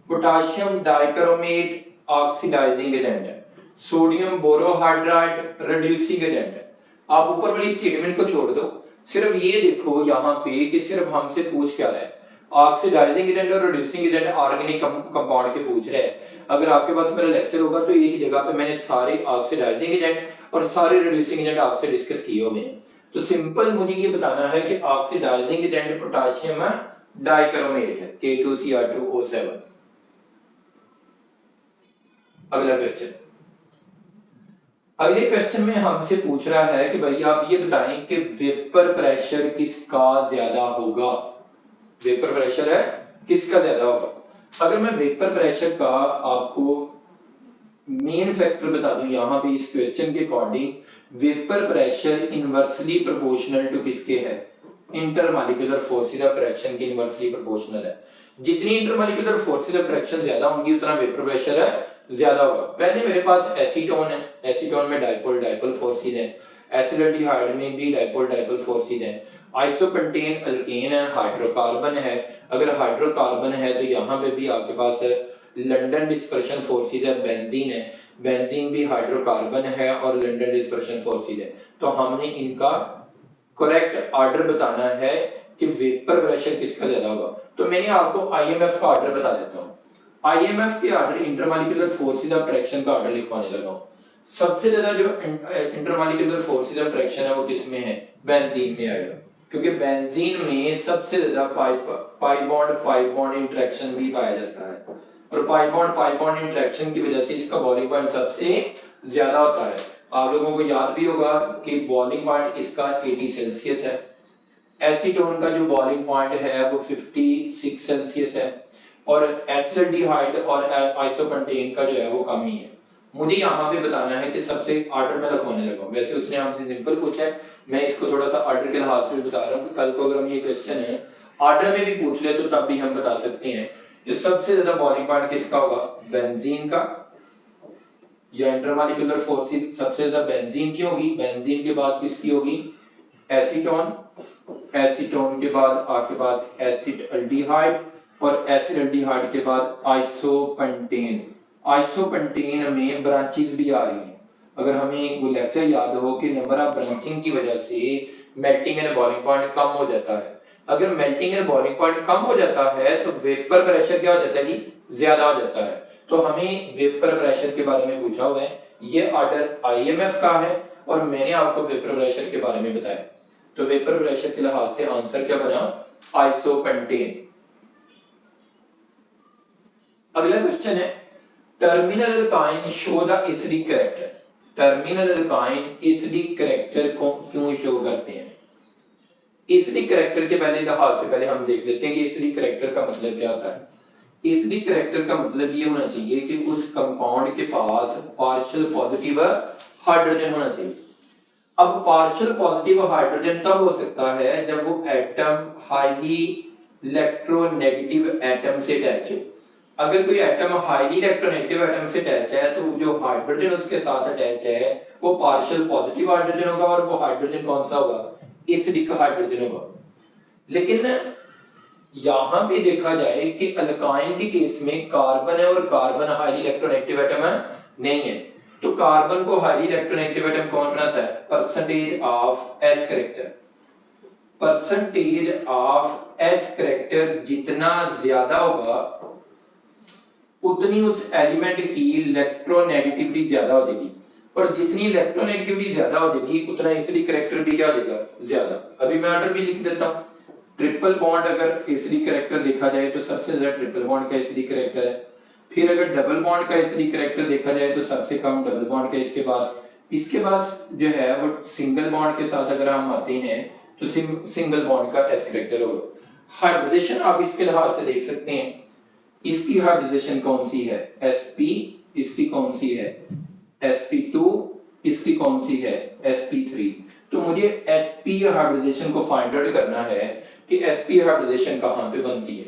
Speaker 1: पोटेशियम डाइक्रोमेट ऑक्सीडाइजिंग एजेंट है, सोडियम बोरोहाइड्राइड रिड्यूसिंग एजेंट है। आप ऊपर वाली स्टेटमेंट को छोड़ दो, सिर्फ ये देखो यहाँ पे कि सिर्फ हमसे पूछ क्या रहा है, ऑक्सीडाइजिंग एजेंट और रिड्यूसिंग एजेंट ऑर्गेनिक कंपाउंड के पूछ रहे हैं। अगर आपके पास मेरा लेक्चर होगा तो एक ही जगह पे मैंने सारे ऑक्सीडाइजिंग एजेंट और सारे रिड्यूसिंग एजेंट आपसे डिस्कस किए हुए हैं। तो सिंपल मुझे ये बताना है कि ऑक्सीडाइजिंग एजेंट पोटेशियम डाइक्रोमेट है, K2Cr2O7। अगला क्वेश्चन, अगले क्वेश्चन में हमसे पूछ रहा है कि भाई आप ये बताएं कि वेपर प्रेशर किसका ज्यादा होगा। वेपर प्रेशर है किसका ज्यादा होगा। अगर मैं वेपर प्रेशर का आपको मेन फैक्टर बता दूं यहाँ पे इस क्वेश्चन के according, vapour pressure inversely proportional to किसके है, इंटरमॉलिक्यूलर फोर्सेस ऑफ फ्रैक्शन के इनवर्सली प्रोपोर्शनल है। जितनी इंटरमॉलिक्यूलर फोर्सेस ऑफ फ्रैक्शन ज्यादा होंगी उतना वेपर प्रेशर है ज्यादा होगा। पहले मेरे पास एसीटोन है, एसीटोन में डाइपोल डाइपोल फोर्सेस है, एसिडल्डिहाइड में भी डाइपोल डाइपोल फोर्सेस है, आइसोपेंटेन अल्केन है, हाइड्रोकार्बन है। अगर हाइड्रोकार्बन है तो यहाँ पे भी आपके पास लंडन डिस्पर्शन फोर्सेस है, बेंजीन है, बेंजीन भी हाइड्रोकार्बन है और लंडन डिस्पर्शन फोर्सेस है। तो हमने इनका करेक्ट ऑर्डर बताना है कि वेपर प्रेशर किसका ज्यादा होगा, तो मैंने आपको आईएमएफ का ऑर्डर बता देता हूँ। आईएमएफ के order intermolecular forces of traction का ऑर्डर लिखवाने लगा हूँ। सबसे ज्यादा जो इंटरमॉलिक्यूलर फोर्सेस ऑफ ट्रैक्शन है वो किसमें है, बेंजीन में आएगा, क्योंकि बेंजीन में सबसे ज्यादा पाई बॉन्ड इंटरेक्शन भी पाया जाता है, और पाई बॉन्ड इंटरेक्शन की वजह से इसका बॉइलिंग पॉइंट सबसे ज्यादा होता है। आप लोगों को याद भी होगा कि बॉइलिंग पॉइंट इसका 80 सेल्सियस है, एसीटोन का जो बॉइलिंग पॉइंट है वो 56 सेल्सियस है, और एसिटाल्डिहाइड और आइसोपेंटेन का जो है वो कम ही है। मुझे यहाँ पे बताना है कि सबसे ऑर्डर में लिखवाने लगा हूँ। वैसे उसने हमसे सिंपल पूछा है, मैं इसको थोड़ा सा ऑर्डर के लिहाज से बता रहा हूँ कि कल को अगर हम ये क्वेश्चन है ऑर्डर में भी पूछ ले तो तब भी हम बता सकते हैं कि सबसे ज्यादा बॉइलिंग पॉइंट किसका होगा, बेंजीन का, या इंटरमॉलिक्यूलर फोर्सेस सबसे ज्यादा बेंजीन की होगी, बेंजीन के बाद किसकी होगी, एसीटोन, एसीटोन के बाद आपके पास एसिटाल्डिहाइड, और एसिटाल्डिहाइड के बाद आइसोपेंटेन। आइसोपेंटेन में ब्रांचेस भी आ रही हैं। अगर हमें वो लेक्चर याद हो कि नंबर ऑफ ब्रांचिंग की वजह से मेल्टिंग एंड बॉइलिंग पॉइंट कम हो जाता है। अगर मेल्टिंग एंड बॉइलिंग पॉइंट कम हो जाता है तो वेपर प्रेशर क्या हो जाता है जी, ज्यादा हो जाता है। तो हमें वेपर प्रेशर के बारे में पूछा हुआ है, ये ऑर्डर आईएमएफ का है और मैंने आपको वेपर प्रेशर के बारे में बताया। तो वेपर प्रेशर के लिहाज से आंसर क्या बना, आइसोपेंटेन। अगला क्वेश्चन है, terminal alkyne show the acidic character. Terminal alkyne acidic character को क्यों शो करते हैं? एसिडिक कैरेक्टर के पहले लिहाज से पहले हम देख लेते हैं कि एसिडिक कैरेक्टर का मतलब क्या होता है। एसिडिक कैरेक्टर का मतलब ये होना चाहिए कि उस कंपाउंड के पास पार्शियल पॉजिटिव हाइड्रोजन होना चाहिए। अब पार्शियल पॉजिटिव हाइड्रोजन तब हो सकता है जब वो एटम हाईली इलेक्ट्रोनेगेटिव एटम से अटैच हो। अगर कोई एटम हाईली इलेक्ट्रोनेगेटिव एटम से अटैच है तो जो हाइड्रोजन उसके साथ अटैच है वो पार्शियल पॉजिटिव हाइड्रोजन होगा, और वो हाइड्रोजन कौन सा होगा, एसिडिक हाइड्रोजन होगा। लेकिन यहां पे देखा जाए कि अल्काइन के केस में कार्बन है और कार्बन हाईली इलेक्ट्रोनेगेटिव एटम नहीं है, तो कार्बन को हाईली इलेक्ट्रोनेगेटिव एटम कौन बनाता है, percentage of S character. Percentage of S character जितना ज्यादा होगा उतनी उस एलिमेंट की इलेक्ट्रोनेगेटिविटी ज्यादा हो जाएगी, और जितनी इलेक्ट्रोनेगेटिविटी ज्यादा हो जाएगी उतना एसिडिक कैरेक्टर भी क्या हो जाएगा, ज्यादा। अभी मैं ऑर्डर भी लिख देता हूं। ट्रिपल बॉन्ड अगर एसिडिक कैरेक्टर देखा जाए तो सबसे ज्यादा ट्रिपल बॉन्ड का एसिडिक कैरेक्टर है। फिर अगर डबल बॉन्ड का एसिडिक कैरेक्टर देखा जाए तो सबसे कम डबल बॉन्ड का। इसके बाद जो है वो सिंगल बॉन्ड के साथ अगर हम आते हैं तो सिंगल बॉन्ड का एस कैरेक्टर होगा। हाइब्रिडेशन आप इसके लिहाज से देख सकते हैं, इसकी हाइब्रिडेशन कौन सी है, sp, इसकी कौन सी है sp2, इसकी कौन सी है sp3। तो मुझे sp हाइब्रिडेशन को फाइंड आउट करना है कि sp हाइब्रिडेशन कहां पे बनती है।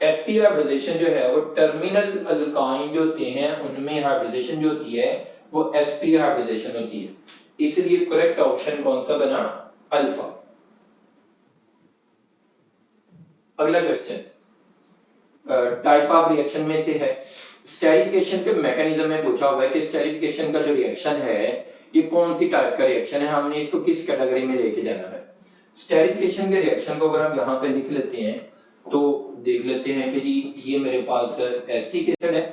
Speaker 1: sp हाइब्रिडेशन जो है वो टर्मिनल अल्काइन जो होते हैं उनमें हाइब्रिडेशन जो होती है वो sp हाइब्रिडेशन होती है, इसलिए करेक्ट ऑप्शन कौन सा बना, अल्फा। अगला क्वेश्चन टाइप ऑफ रिएक्शन में से है। स्टेरिफिकेशन के मैकेनिज्म में पूछा हुआ है कि स्टेरिफिकेशन का जो रिएक्शन है ये कौन सी टाइप का रिएक्शन है, हमने इसको किस कैटेगरी में लेके जाना है। स्टेरिफिकेशन के रिएक्शन को अगर हम यहाँ पे लिख लेते हैं तो देख लेते हैं कि जी ये मेरे पास एसिटिक एसिड है।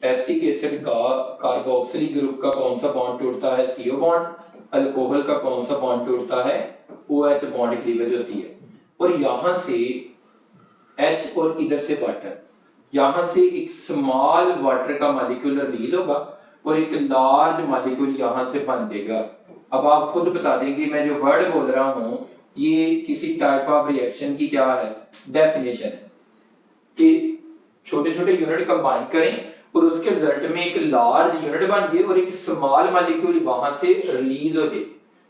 Speaker 1: एसिटिक एसिड का कार्बोक्सिलिक ग्रुप का कौन सा बॉन्ड टूटता है, CO बॉन्ड। अल्कोहल का कौन सा बॉन्ड टूटता है, OH बॉन्ड क्लीवेज होती है। और यहां से H और इधर से वाटर, यहां से एक स्मॉल वाटर का मॉलिक्यूल रिलीज होगा और एक लार्ज मॉलिक्यूल यहां से बन देगा। अब आप खुद बता देंगे मैं जो वर्ड बोल रहा हूं ये किसी टाइप ऑफ रिएक्शन की क्या है, डेफिनेशन है कि छोटे छोटे यूनिट कंबाइन करें और उसके रिजल्ट में एक लार्ज यूनिट बन जाए और एक स्मॉल मॉलिक्यूल वहां से रिलीज हो जाए।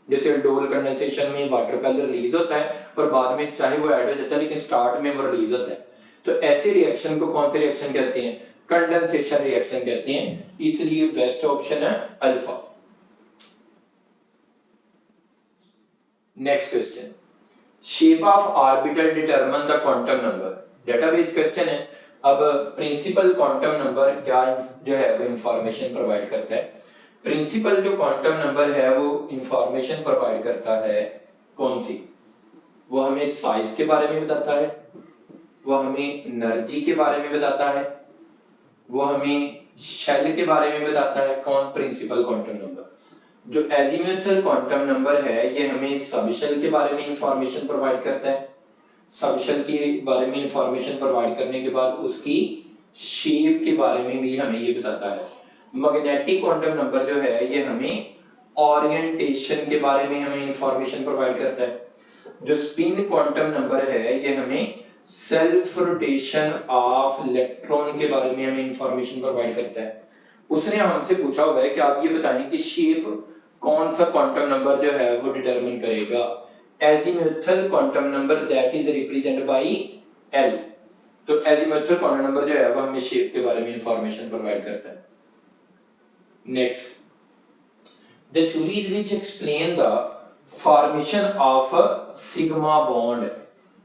Speaker 1: जैसे डोल कंडेंसेशन में वाटर पहले रिलीज होता है और बाद में चाहे वो ऐड हो जाता है लेकिन स्टार्ट में वो रिलीज होता है। तो ऐसे रिएक्शन को कौन से रिएक्शन कहते हैं, कंडेंसेशन रिएक्शन कहते हैं, इसलिए बेस्ट ऑप्शन है alpha. Next question, shape of orbital determine the quantum number. Database question है। अब प्रिंसिपल क्वांटम नंबर क्या जो है वो इंफॉर्मेशन प्रोवाइड करता है। प्रिंसिपल जो क्वांटम नंबर है वो इंफॉर्मेशन प्रोवाइड करता है कौन सी, वो हमें साइज के बारे में बताता है, वो हमें एनर्जी के बारे में बताता है, वो हमें शेल के बारे में बताता है। कौन? Principal quantum number. जो एजीमुथल क्वांटम नंबर है ये हमें सबशेल के बारे में इंफॉर्मेशन प्रोवाइड करता है। सबशेल के बारे में इंफॉर्मेशन प्रोवाइड करने के बाद उसकी शेप के बारे में भी हमें ये बताता है। मैग्नेटिक क्वांटम नंबर जो है ये हमें ओरिएंटेशन के बारे में हमें इंफॉर्मेशन प्रोवाइड करता है। जो स्पिन क्वांटम नंबर है ये हमें सेल्फ रोटेशन ऑफ इलेक्ट्रॉन के बारे में हमें इंफॉर्मेशन प्रोवाइड करता है। उसने हमसे पूछा हुआ है कि आप ये बताएं कि शेप कौन सा क्वांटम नंबर जो है वो डिटरमिन करेगा। Azimuthal quantum number that is represented by L। तो एजीमुथल क्वांटम नंबर जो है वो हमें शेप के बारे में इंफॉर्मेशन प्रोवाइड करता है। Next, the theories which explain the formation of a sigma bond,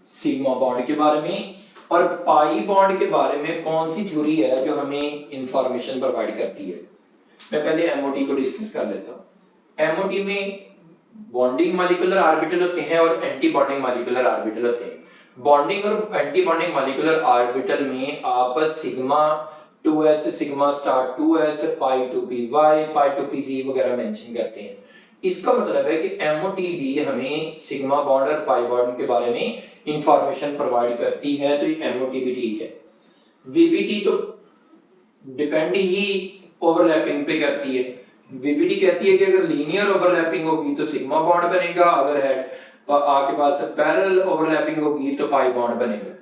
Speaker 1: sigma bond के बारे में और पाई बॉन्ड के बारे में कौन सी थ्योरी है जो हमें इंफॉर्मेशन प्रोवाइड करती है। मैं पहले एमओटी को डिस्कस कर लेता हूं। एमओटी में बॉन्डिंग मॉलिक्यूलर ऑर्बिटल होते हैं और एंटी बॉन्डिंग मॉलिक्यूलर ऑर्बिटल होते हैं। बॉन्डिंग और एंटी बॉन्डिंग मॉलिक्यूलर ऑर्बिटल में आप sigma 2s sigma star 2s पाई 2p y पाई 2p z वगैरह मेंशन करते हैं। इसका मतलब है कि एमओटी भी हमें सिग्मा बॉन्ड और पाई बॉन्ड के बारे में इंफॉर्मेशन प्रोवाइड करती है, तो ये एमओटी भी ठीक है। वीबीटी तो डिपेंड ही ओवरलैपिंग पे करती है। वीबीटी कहती है कि अगर लीनियर ओवरलैपिंग होगी तो सिग्मा बॉन्ड बनेगा, अगर है आपके पास पैरेलल ओवरलैपिंग होगी तो पाई बॉन्ड बनेगा।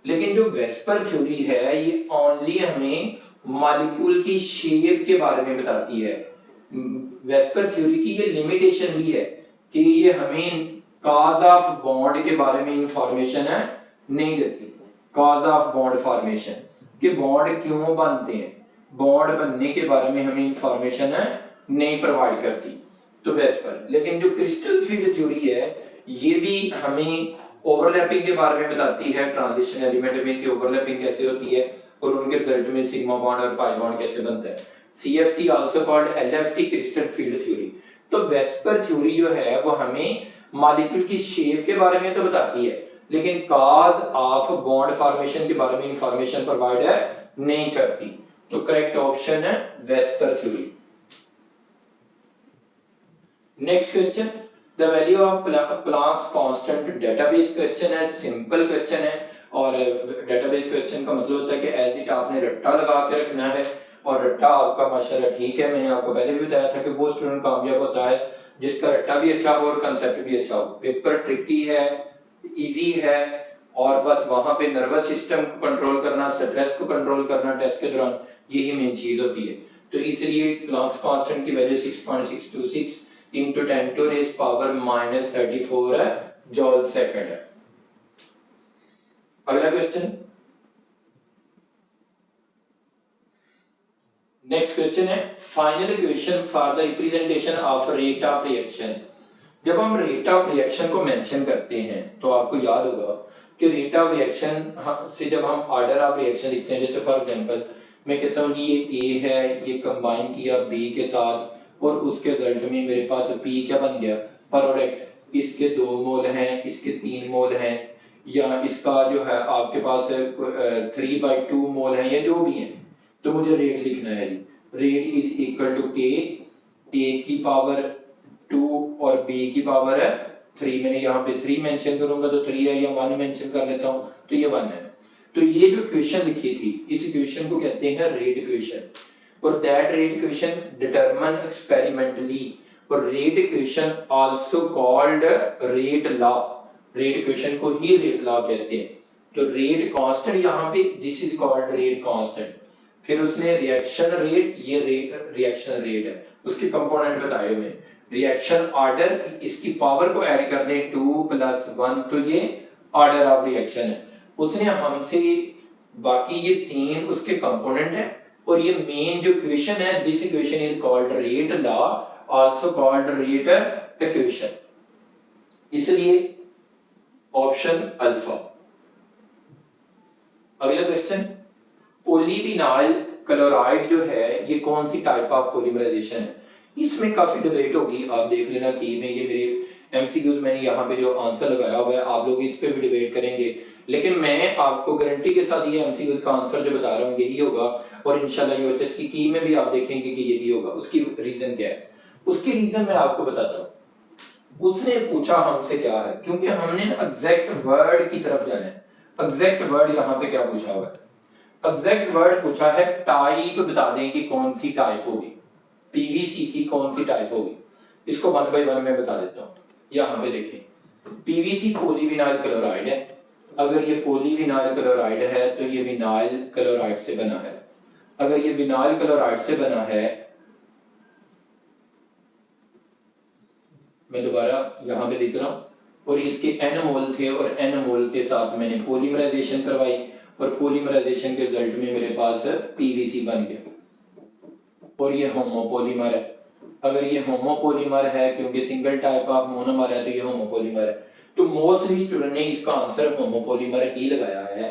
Speaker 1: लेकिन जो वेस्पर थ्योरी है ये ओनली हमें मॉलिक्यूल की शेप के बारे में बताती है। वेस्पर थ्योरी की ये लिमिटेशन भी है कि ये हमें कॉज ऑफ बॉन्ड के बारे में इंफॉर्मेशन है नहीं देती। कॉज ऑफ बॉन्ड फॉर्मेशन कि बॉन्ड क्यों बनते हैं, बॉन्ड बनने के बारे में हमें इंफॉर्मेशन है नहीं प्रोवाइड करती तो वेस्पर। लेकिन जो क्रिस्टल फील्ड थ्योरी है ये भी हमें ओवरलैपिंग के बारे में बताती है, ट्रांजिशन एलिमेंट में कि ओवरलैपिंग कैसे होती है और उनके रिजल्ट में सिग्मा बॉन्ड और पाई बॉन्ड कैसे बनता है। CFT also called LFT crystal field theory. तो वेस्पर थ्योरी जो है वो हमें मॉलिक्यूल की शेप के बारे में तो बताती है लेकिन कॉज ऑफ बॉन्ड फॉर्मेशन के बारे में इंफॉर्मेशन प्रोवाइड नहीं करती। तो करेक्ट ऑप्शन है VSEPR theory. Next question, the value of Planck's constant database question है, सिंपल क्वेश्चन है और डेटाबेस क्वेश्चन का मतलब होता है कि एज इट आपने रट्टा लगा के रखना है और रट्टा आपका माशाल्लाह ठीक है। मैंने आपको पहले भी बताया था कि वो स्टूडेंट कामयाब होता है जिसका रट्टा भी अच्छा हो और कंसेप्ट भी अच्छा हो। पेपर ट्रिकी है, इजी है और बस वहां पे नर्वस सिस्टम को कंट्रोल करना, स्ट्रेस को कंट्रोल करना टेस्ट के दौरान, यही मेन चीज होती है। तो इसलिए प्लैंक्स कांस्टेंट की value 6.626 into 10 to raise power minus 34 है जॉल सेकंड है। अगला क्वेश्चन, नेक्स्ट क्वेश्चन है final equation for the representation of rate of reaction. जब हम रेट ऑफ रिएक्शन को मेंशन करते हैं तो आपको याद होगा कि रेट ऑफ रिएक्शन से जब हम ऑर्डर ऑफ रिएक्शन लिखते हैं, जैसे फॉर एग्जांपल मैं कहता हूँ ये A है, ये कंबाइन किया B के साथ और उसके रिजल्ट में मेरे पास P क्या बन गया, प्रोडक्ट। इसके 2 मोल हैं, इसके 3 मोल हैं, या इसका जो है आपके पास 3/2 मोल है, या जो भी है, तो मुझे रेट लिखना है। Rate is equal to A की पावर 2 और B की पावर है 3। मैंने यहाँ पे 3 मेंशन करूंगा तो 3 है, या 1 मेंशन कर लेता हूँ तो ये 1 है। तो ये जो इक्वेशन लिखी थी इस इक्वेशन को कहते हैं रेट इक्वेशन, और that rate equation determine experimentally, और rate equation also called rate law. Rate equation को ही रेट लॉ कहते हैं। तो रेट कांस्टेंट यहाँ पे this is called rate constant. फिर उसने रिएक्शन रेट, ये रिएक्शन रेट है, उसके कंपोनेंट बताए हुए। रिएक्शन ऑर्डर, इसकी पावर को ऐड कर दें 2 + 1 तो ये ऑर्डर ऑफ रिएक्शन है। उसने हमसे बाकी ये 3 उसके कंपोनेंट है और ये मेन जो इक्वेशन है, this equation is called rate law, also called rate equation. इसलिए ऑप्शन अल्फा। अगला क्वेश्चन, पॉलीविनाइल क्लोराइड जो है ये कौन सी टाइप ऑफ पॉलीमराइजेशन है। इसमें काफी डिबेट होगी, आप देख लेना कि में ये मेरे एमसीक्यूज मैंने यहाँ पे जो आंसर लगाया हुआ है, आप लोग इस पे भी डिबेट करेंगे, लेकिन मैं आपको गारंटी के साथ ये एमसीक्यूज का आंसर जो बता रहा हूँ यही होगा, और इंशाल्लाह यूएचएस की की में भी आप देखेंगे कि यही होगा। उसकी रीजन क्या है? उसकी रीजन मैं आपको बताता हूँ। उसने पूछा हमसे क्या है, क्योंकि हमने एग्जैक्ट वर्ड की तरफ जाना है। एग्जैक्ट वर्ड यहाँ पे क्या पूछा हुआ है? एग्जैक्ट वर्ड पूछा है टाइप बता दें कि कौन सी टाइप होगी, पीवीसी की कौन सी टाइप होगी। इसको वन बाय वन में बता देता हूँ। यहाँ पे देखें, पीवीसी पॉलीविनाइल क्लोराइड है। अगर ये पॉलीविनाइल क्लोराइड है तो ये विनाइल क्लोराइड से बना है। अगर ये विनाइल क्लोराइड से बना है, मैं दोबारा यहाँ पे लिख रहा हूँ, और इसके एन मोल थे और एन मोल के साथ मैंने पॉलीमराइजेशन करवाई, और पॉलीमराइजेशन के रिजल्ट में मेरे पास पीवीसी बन गया, और ये होमोपॉलीमर है। अगर ये होमोपॉलीमर है, क्योंकि सिंगल टाइप ऑफ मोनोमर है, तो ये होमोपॉलीमर है। तो मोस्टली स्टूडेंट ने इसका आंसर होमोपॉलीमर ही लगाया है।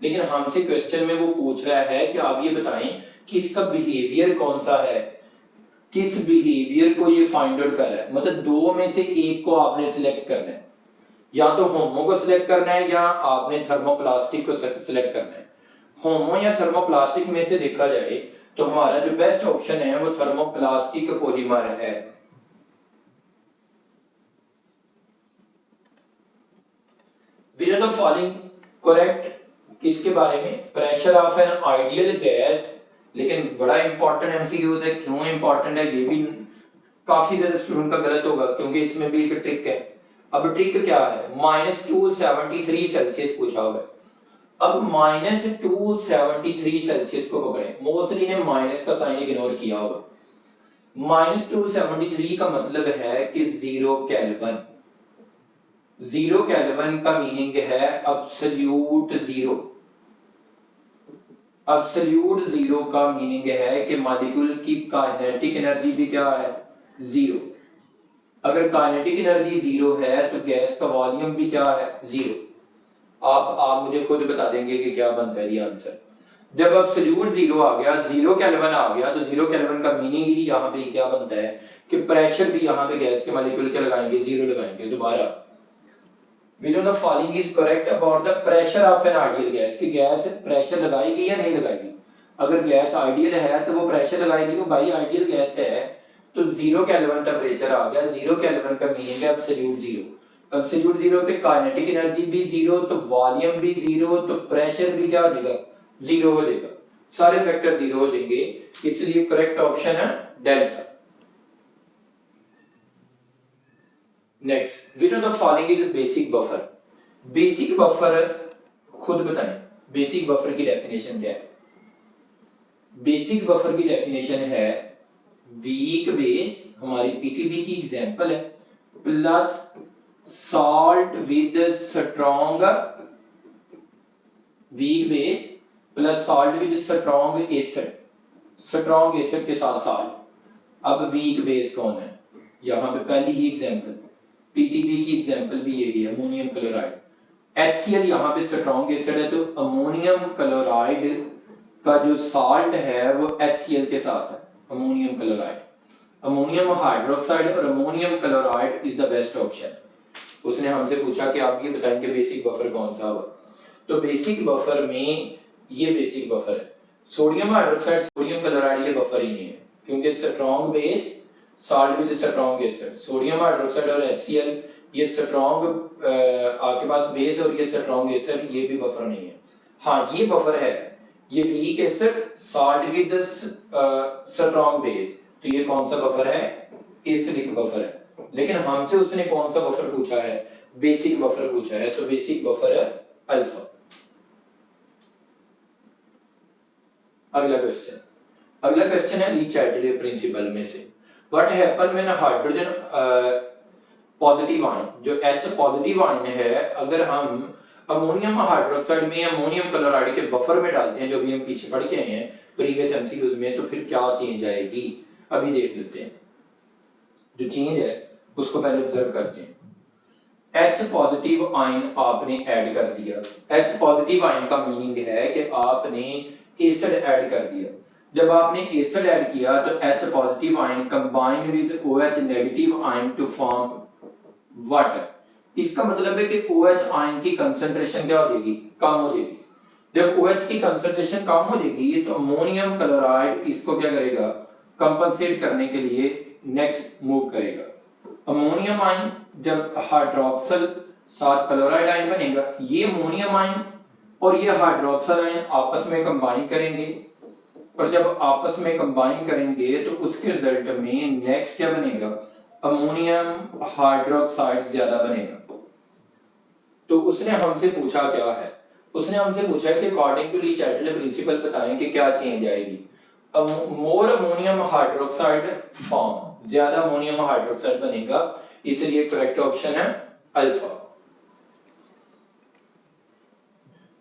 Speaker 1: लेकिन हमसे क्वेश्चन में वो पूछ रहा है कि आप ये बताएं कि इसका बिहेवियर कौन सा है, किस बिहेवियर को ये फाइंड आउट कर रहा है। मतलब दो में से एक को आपने सिलेक्ट करना है, या तो होमो को सिलेक्ट करना है या आपने थर्मोप्लास्टिक को सिलेक्ट करना है। होमो या थर्मोप्लास्टिक में से देखा जाए तो हमारा जो बेस्ट ऑप्शन है वो थर्मोप्लास्टिक पॉलीमर है। Which are the following correct किसके बारे में? Pressure of an ideal gas. लेकिन बड़ा इंपॉर्टेंट एमसीक्यूज है। क्यों इंपॉर्टेंट है ये भी काफी ज्यादा स्टूडेंट का गलत होगा, क्योंकि इसमें भी एक ट्रिक है। अब ट्रिक क्या है? -273 सेल्सियस पूछा हुआ है। अब -273 सेल्सियस को पकड़े, मोस्टली ने माइनस का साइन इग्नोर किया होगा। -273 का मतलब है कि 0 केल्विन। 0 केल्विन का मीनिंग है एब्सोल्यूट जीरो। एब्सोल्यूट जीरो का मीनिंग है कि मॉलिक्यूल की काइनेटिक एनर्जी भी क्या है? जीरो। अगर काइनेटिक एनर्जी जीरो है तो गैस का वॉल्यूम भी क्या है? जीरो। आप मुझे खुद बता देंगे कि क्या बनता है ये आंसर। जब एब्सोल्यूट जीरो आ गया, 0 केल्विन आ गया, तो 0 केल्विन का मीनिंग ही यहाँ पे क्या बनता है कि प्रेशर भी यहाँ पे गैस के मॉलिक्यूल के लगाएंगे, जीरो लगाएंगे। दोबारा, which of the following is correct about the pressure of an ideal gas? कि गैस प्रेशर लगाएगी या नहीं लगाएगी? अगर गैस आइडियल है तो वो प्रेशर लगाएगी। वो भाई आइडियल गैस है तो 0 केल्विन टेम्परेचर आ गया। 0 केल्विन का मीनिंग है एब्सोल्यूट जीरो। एब्सोल्यूट जीरो पे काइनेटिक एनर्जी भी जीरो, तो वॉल्यूम भी जीरो, तो प्रेशर भी क्या हो जाएगा? जीरो हो जाएगा। सारे फैक्टर जीरो हो जाएंगे, इसलिए करेक्ट ऑप्शन है delta. Next, which of the following is basic buffer? Basic buffer खुद बताएं, बेसिक बफर की डेफिनेशन क्या है? बेसिक बफर की डेफिनेशन है वीक बेस, हमारी पीटीबी की एग्जांपल है, plus salt with strong, weak base plus salt with strong acid, strong acid के साथ सॉल्ट। अब वीक बेस कौन है? यहां पे पहली ही एग्जांपल, पीटीबी की एग्जांपल भी यही है, अमोनियम क्लोराइड। HCl यहाँ पे स्ट्रॉन्ग एसिड है, तो अमोनियम क्लोराइड का जो सॉल्ट है वो HCl के साथ है, अमोनियम क्लोराइड। अमोनियम हाइड्रोक्साइड और ammonium chloride is the best option. उसने हमसे पूछा कि आप ये बताएंगे बेसिक बफर कौन सा होगा? तो बेसिक बफर में ये बेसिक बफर है। सोडियम हाइड्रोक्साइड, सोडियम क्लोराइड ये बफर ही नहीं है, क्योंकि strong base salt with strong acid, sodium hydroxide और HCl ये स्ट्रॉन्ग आपके पास बेस और ये स्ट्रॉन्ग एसिड, ये भी बफर नहीं है। हाँ ये बफर है, ये weak acid salt with strong base, तो ये कौन सा बफर है? एसिडिक बफर है। लेकिन हमसे उसने कौन सा बफर पूछा है? बेसिक बफर पूछा है, तो बेसिक बफर है अल्फा। अगला क्वेश्चन है ली-चाइटली प्रिंसिपल में से what happen when hydrogen positive ion, जो H पॉजिटिव आयन है, अगर हम अमोनियम हाइड्रोक्साइड में अमोनियम क्लोराइड के बफर में डालते हैं, जो भी हम पीछे पढ़ के आए हैं प्रीवियस एमसीक्यूज में, तो फिर क्या चेंज आएगी? अभी देख लेते हैं। जो चेंज है उसको पहले ऑब्जर्व करते हैं। H पॉजिटिव आयन आपने ऐड कर दिया। H पॉजिटिव आयन का मीनिंग है कि आपने एसिड ऐड कर दिया। जब आपने एसिड ऐड किया तो H positive ion combine with OH negative ion to form water. इसका मतलब है कि OH आयन की कंसंट्रेशन क्या हो जाएगी, कम हो जाएगी। जब OH की कंसंट्रेशन कम हो जाएगी तो अमोनियम क्लोराइड इसको क्या करेगा, कंपनसेट करने के लिए नेक्स्ट मूव करेगा। अमोनियम आयन जब हाइड्रोक्सल साथ क्लोराइड आयन बनेगा, ये अमोनियम आयन और ये हाइड्रोक्सल आयन आपस में कंबाइन करेंगे, और जब आपस में कंबाइन करेंगे तो उसके रिजल्ट में नेक्स्ट क्या बनेगा, अमोनियम हाइड्रोक्साइड ज्यादा बनेगा। तो उसने हमसे पूछा क्या है, उसने हमसे पूछा है कि according to Le Chatelier principle बताएं कि क्या चेंज आएगी। मोर अमोनियम हाइड्रोक्साइड फॉर्म, ज्यादा अमोनियम हाइड्रोक्साइड बनेगा, इसलिए करेक्ट ऑप्शन है अल्फा।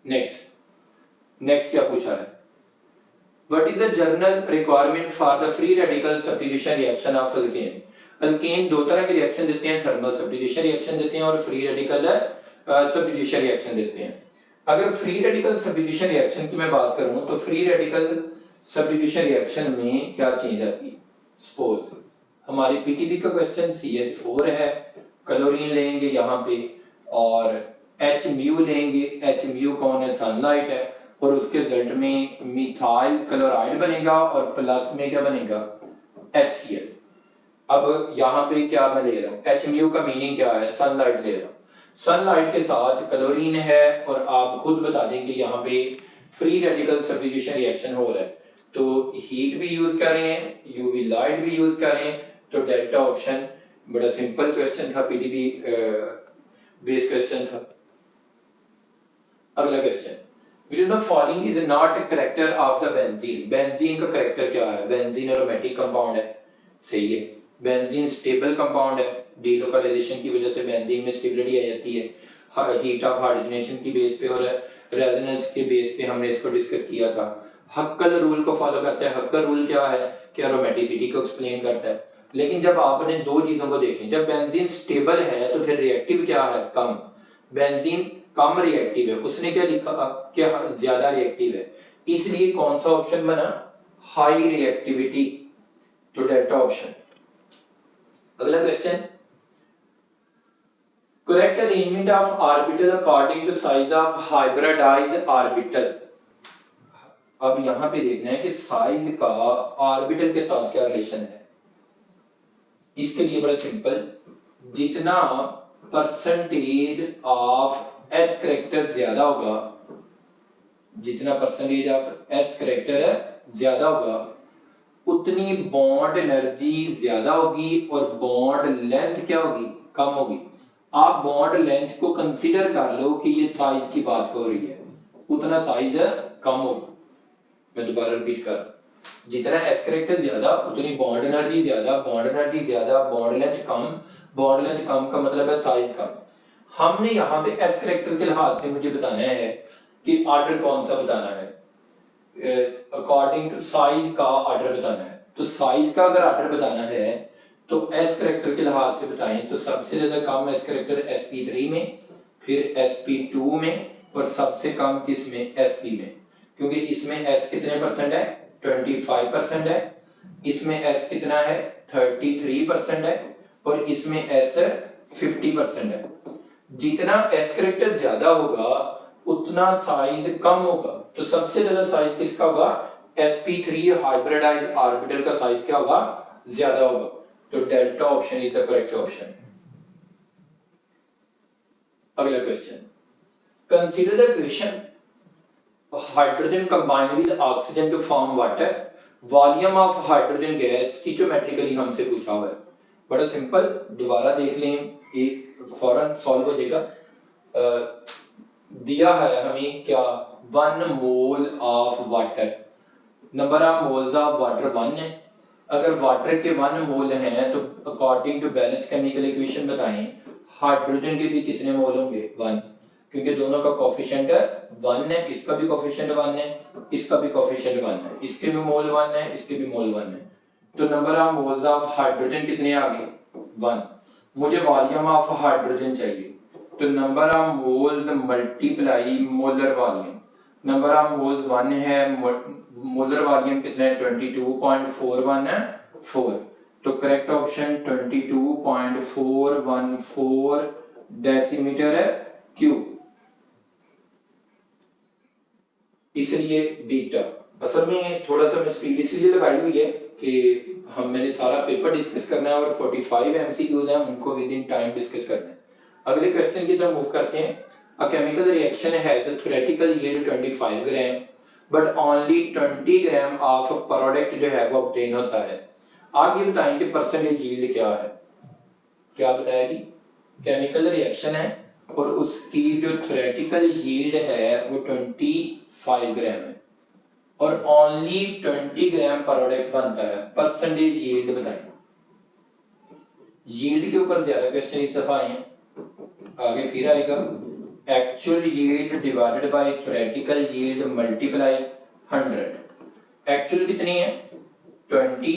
Speaker 1: नेक्स्ट क्या पूछा है, what is the general requirement for the free radical substitution reaction of alkane. Alkane दो तरह के रिएक्शन देते हैं, थर्मल सब्स्टिट्यूशन रिएक्शन देते हैं और फ्री रेडिकल सब्स्टिट्यूशन रिएक्शन देते हैं। अगर फ्री रेडिकल सब्स्टिट्यूशन रिएक्शन की मैं बात करूं तो फ्री रेडिकल सब्स्टिट्यूशन रिएक्शन में क्या चेंज आती है, सपोज हमारी पीटीबी का क्वेश्चन CH4 है, क्लोरीन लेंगे यहाँ पे और H म्यू लेंगे, H म्यू कौन है, सनलाइट है, और उसके रिजल्ट में मिथाइल क्लोराइड बनेगा और प्लस में क्या बनेगा, HCl। अब यहाँ पे क्या मैं ले रहा हूँ, H म्यू का मीनिंग क्या है, सनलाइट ले रहा हूँ, सनलाइट के साथ क्लोरीन है और आप खुद बता देंगे यहाँ पे फ्री रेडिकल सब्स्टिट्यूशन रिएक्शन हो रहा है, तो हीट भी यूज कर रहे हैं, यूवी लाइट भी यूज कर रहे हैं, तो डेल्टा ऑप्शन। बड़ा सिंपल क्वेश्चन था, पीटीबी बेस क्वेश्चन था। अगला question, which of the following is not a character of the benzene। Benzene का करेक्टर क्या है, बेंजीन एरोमेटिक कंपाउंड है, सही है। बेंजीन स्टेबल कंपाउंड है, डीलोकलाइजेशन की वजह से बेंजीन में स्टेबिलिटी आ जाती है, हीट ऑफ हाइड्रोजनेशन की बेस पे और रेजोनेंस के बेस पे हमने इसको डिस्कस किया था। हक्कल रूल को फॉलो करता है, हक्कल रूल क्या है कि एरोमेटिसिटी को एक्सप्लेन करता है। लेकिन जब आपने दो चीजों को देखें, जब बेंजीन स्टेबल है तो फिर रिएक्टिव क्या है, कम, बेंजीन कम रिएक्टिव है, उसने क्या लिखा कि ज्यादा रिएक्टिव है, इसलिए कौन सा ऑप्शन बना, हाई रिएक्टिविटी, तो डेल्टा ऑप्शन। अगला question, correct arrangement of orbital according to size of hybridised orbital. अब यहां पे देखना है कि साइज का ऑर्बिटल के साथ क्या रिलेशन है। इसके लिए बड़ा सिंपल, जितना परसेंटेज ऑफ एस करेक्टर ज्यादा होगा, जितना परसेंटेज ऑफ एस करेक्टर ज्यादा होगा, उतनी बॉन्ड एनर्जी ज्यादा होगी और बॉन्ड लेंथ क्या होगी, कम होगी। आप बॉन्ड लेंथ को कंसीडर कर लो कि ये साइज की बात हो रही है, उतना साइज कम होगा। मैं दोबारा रिपीट कर, जितना एस करेक्टर ज्यादा उतनी बॉन्ड एनर्जी ज्यादा, बॉन्ड एनर्जी ज्यादा, बॉन्ड लेंथ कम, बॉन्ड लेंथ कम का मतलब है साइज कम। हमने यहाँ पे एस करेक्टर के लिहाज से मुझे बताना है कि ऑर्डर कौन सा बताना है, अकॉर्डिंग टू साइज का ऑर्डर बताना है। तो साइज का अगर ऑर्डर बताना है तो एस करेक्टर के लिहाज से बताएं तो सबसे ज्यादा कम एस करेक्टर sp3 में, फिर sp2 में, और सबसे कम किस में, sp में, क्योंकि इसमें s कितने परसेंट है, 25% है, इसमें s कितना है, 33% है, और इसमें s 50% है। जितना s करेक्टर ज्यादा होगा उतना साइज कम होगा, तो सबसे ज्यादा साइज किसका होगा, sp3 हाइब्रिडाइज्ड ऑर्बिटल का साइज क्या होगा, ज्यादा होगा, तो delta option is the correct option. अगला question, consider the equation hydrogen combine with oxygen to form water, volume of hydrogen gas stoichiometrically हमसे पूछा हुआ है। बड़ा सिंपल, दोबारा देख लें, एक फौरन सॉल्व हो जाएगा। दिया है हमें क्या, 1 mole of water, number of moles of water 1 है। अगर वाटर के 1 मोल हैं तो according to balance chemical equation बताएं हाइड्रोजन के भी कितने मोल होंगे, 1, क्योंकि दोनों का कोफिशिएंट 1 है, इसका भी कोफिशिएंट 1 है, इसका भी कोफिशिएंट 1 है, इसके भी मोल 1 है, इसके भी मोल 1 है, तो number of moles of hydrogen कितने आ गए, 1। मुझे वॉल्यूम ऑफ हाइड्रोजन चाहिए, तो number of moles multiply molar volume, number of moles 1 है, मोलर वॉल्यूम कितना है, 22.41 है, 4, तो करेक्ट ऑप्शन 22.414 डेसीमीटर है क्यूब, इसलिए बीटा। असल में थोड़ा सा मैं स्पीड इसलिए लगाई हुई है कि मैंने सारा पेपर डिस्कस करना है और 45 एमसीक्यूज हैं, उनको विद इन टाइम डिस्कस करना है। अगले क्वेश्चन की तरफ मूव करते हैं। A chemical reaction has a theoretical yield 25 gram but only 20 gram of product जो है वो ऑब्टेन होता है। आप ये बताएं कि परसेंटेज यील्ड क्या है। क्या बताया जी, केमिकल रिएक्शन है और उसकी जो थ्योरेटिकल यील्ड है वो 25 ग्राम है और ओनली 20 ग्राम प्रोडक्ट बनता है। परसेंटेज यील्ड बताएं। यील्ड के ऊपर ज्यादा क्वेश्चन इस दफा आए हैं, आगे फिर आएगा। Actual yield divided by theoretical yield multiply 100। Actual कितनी है 20,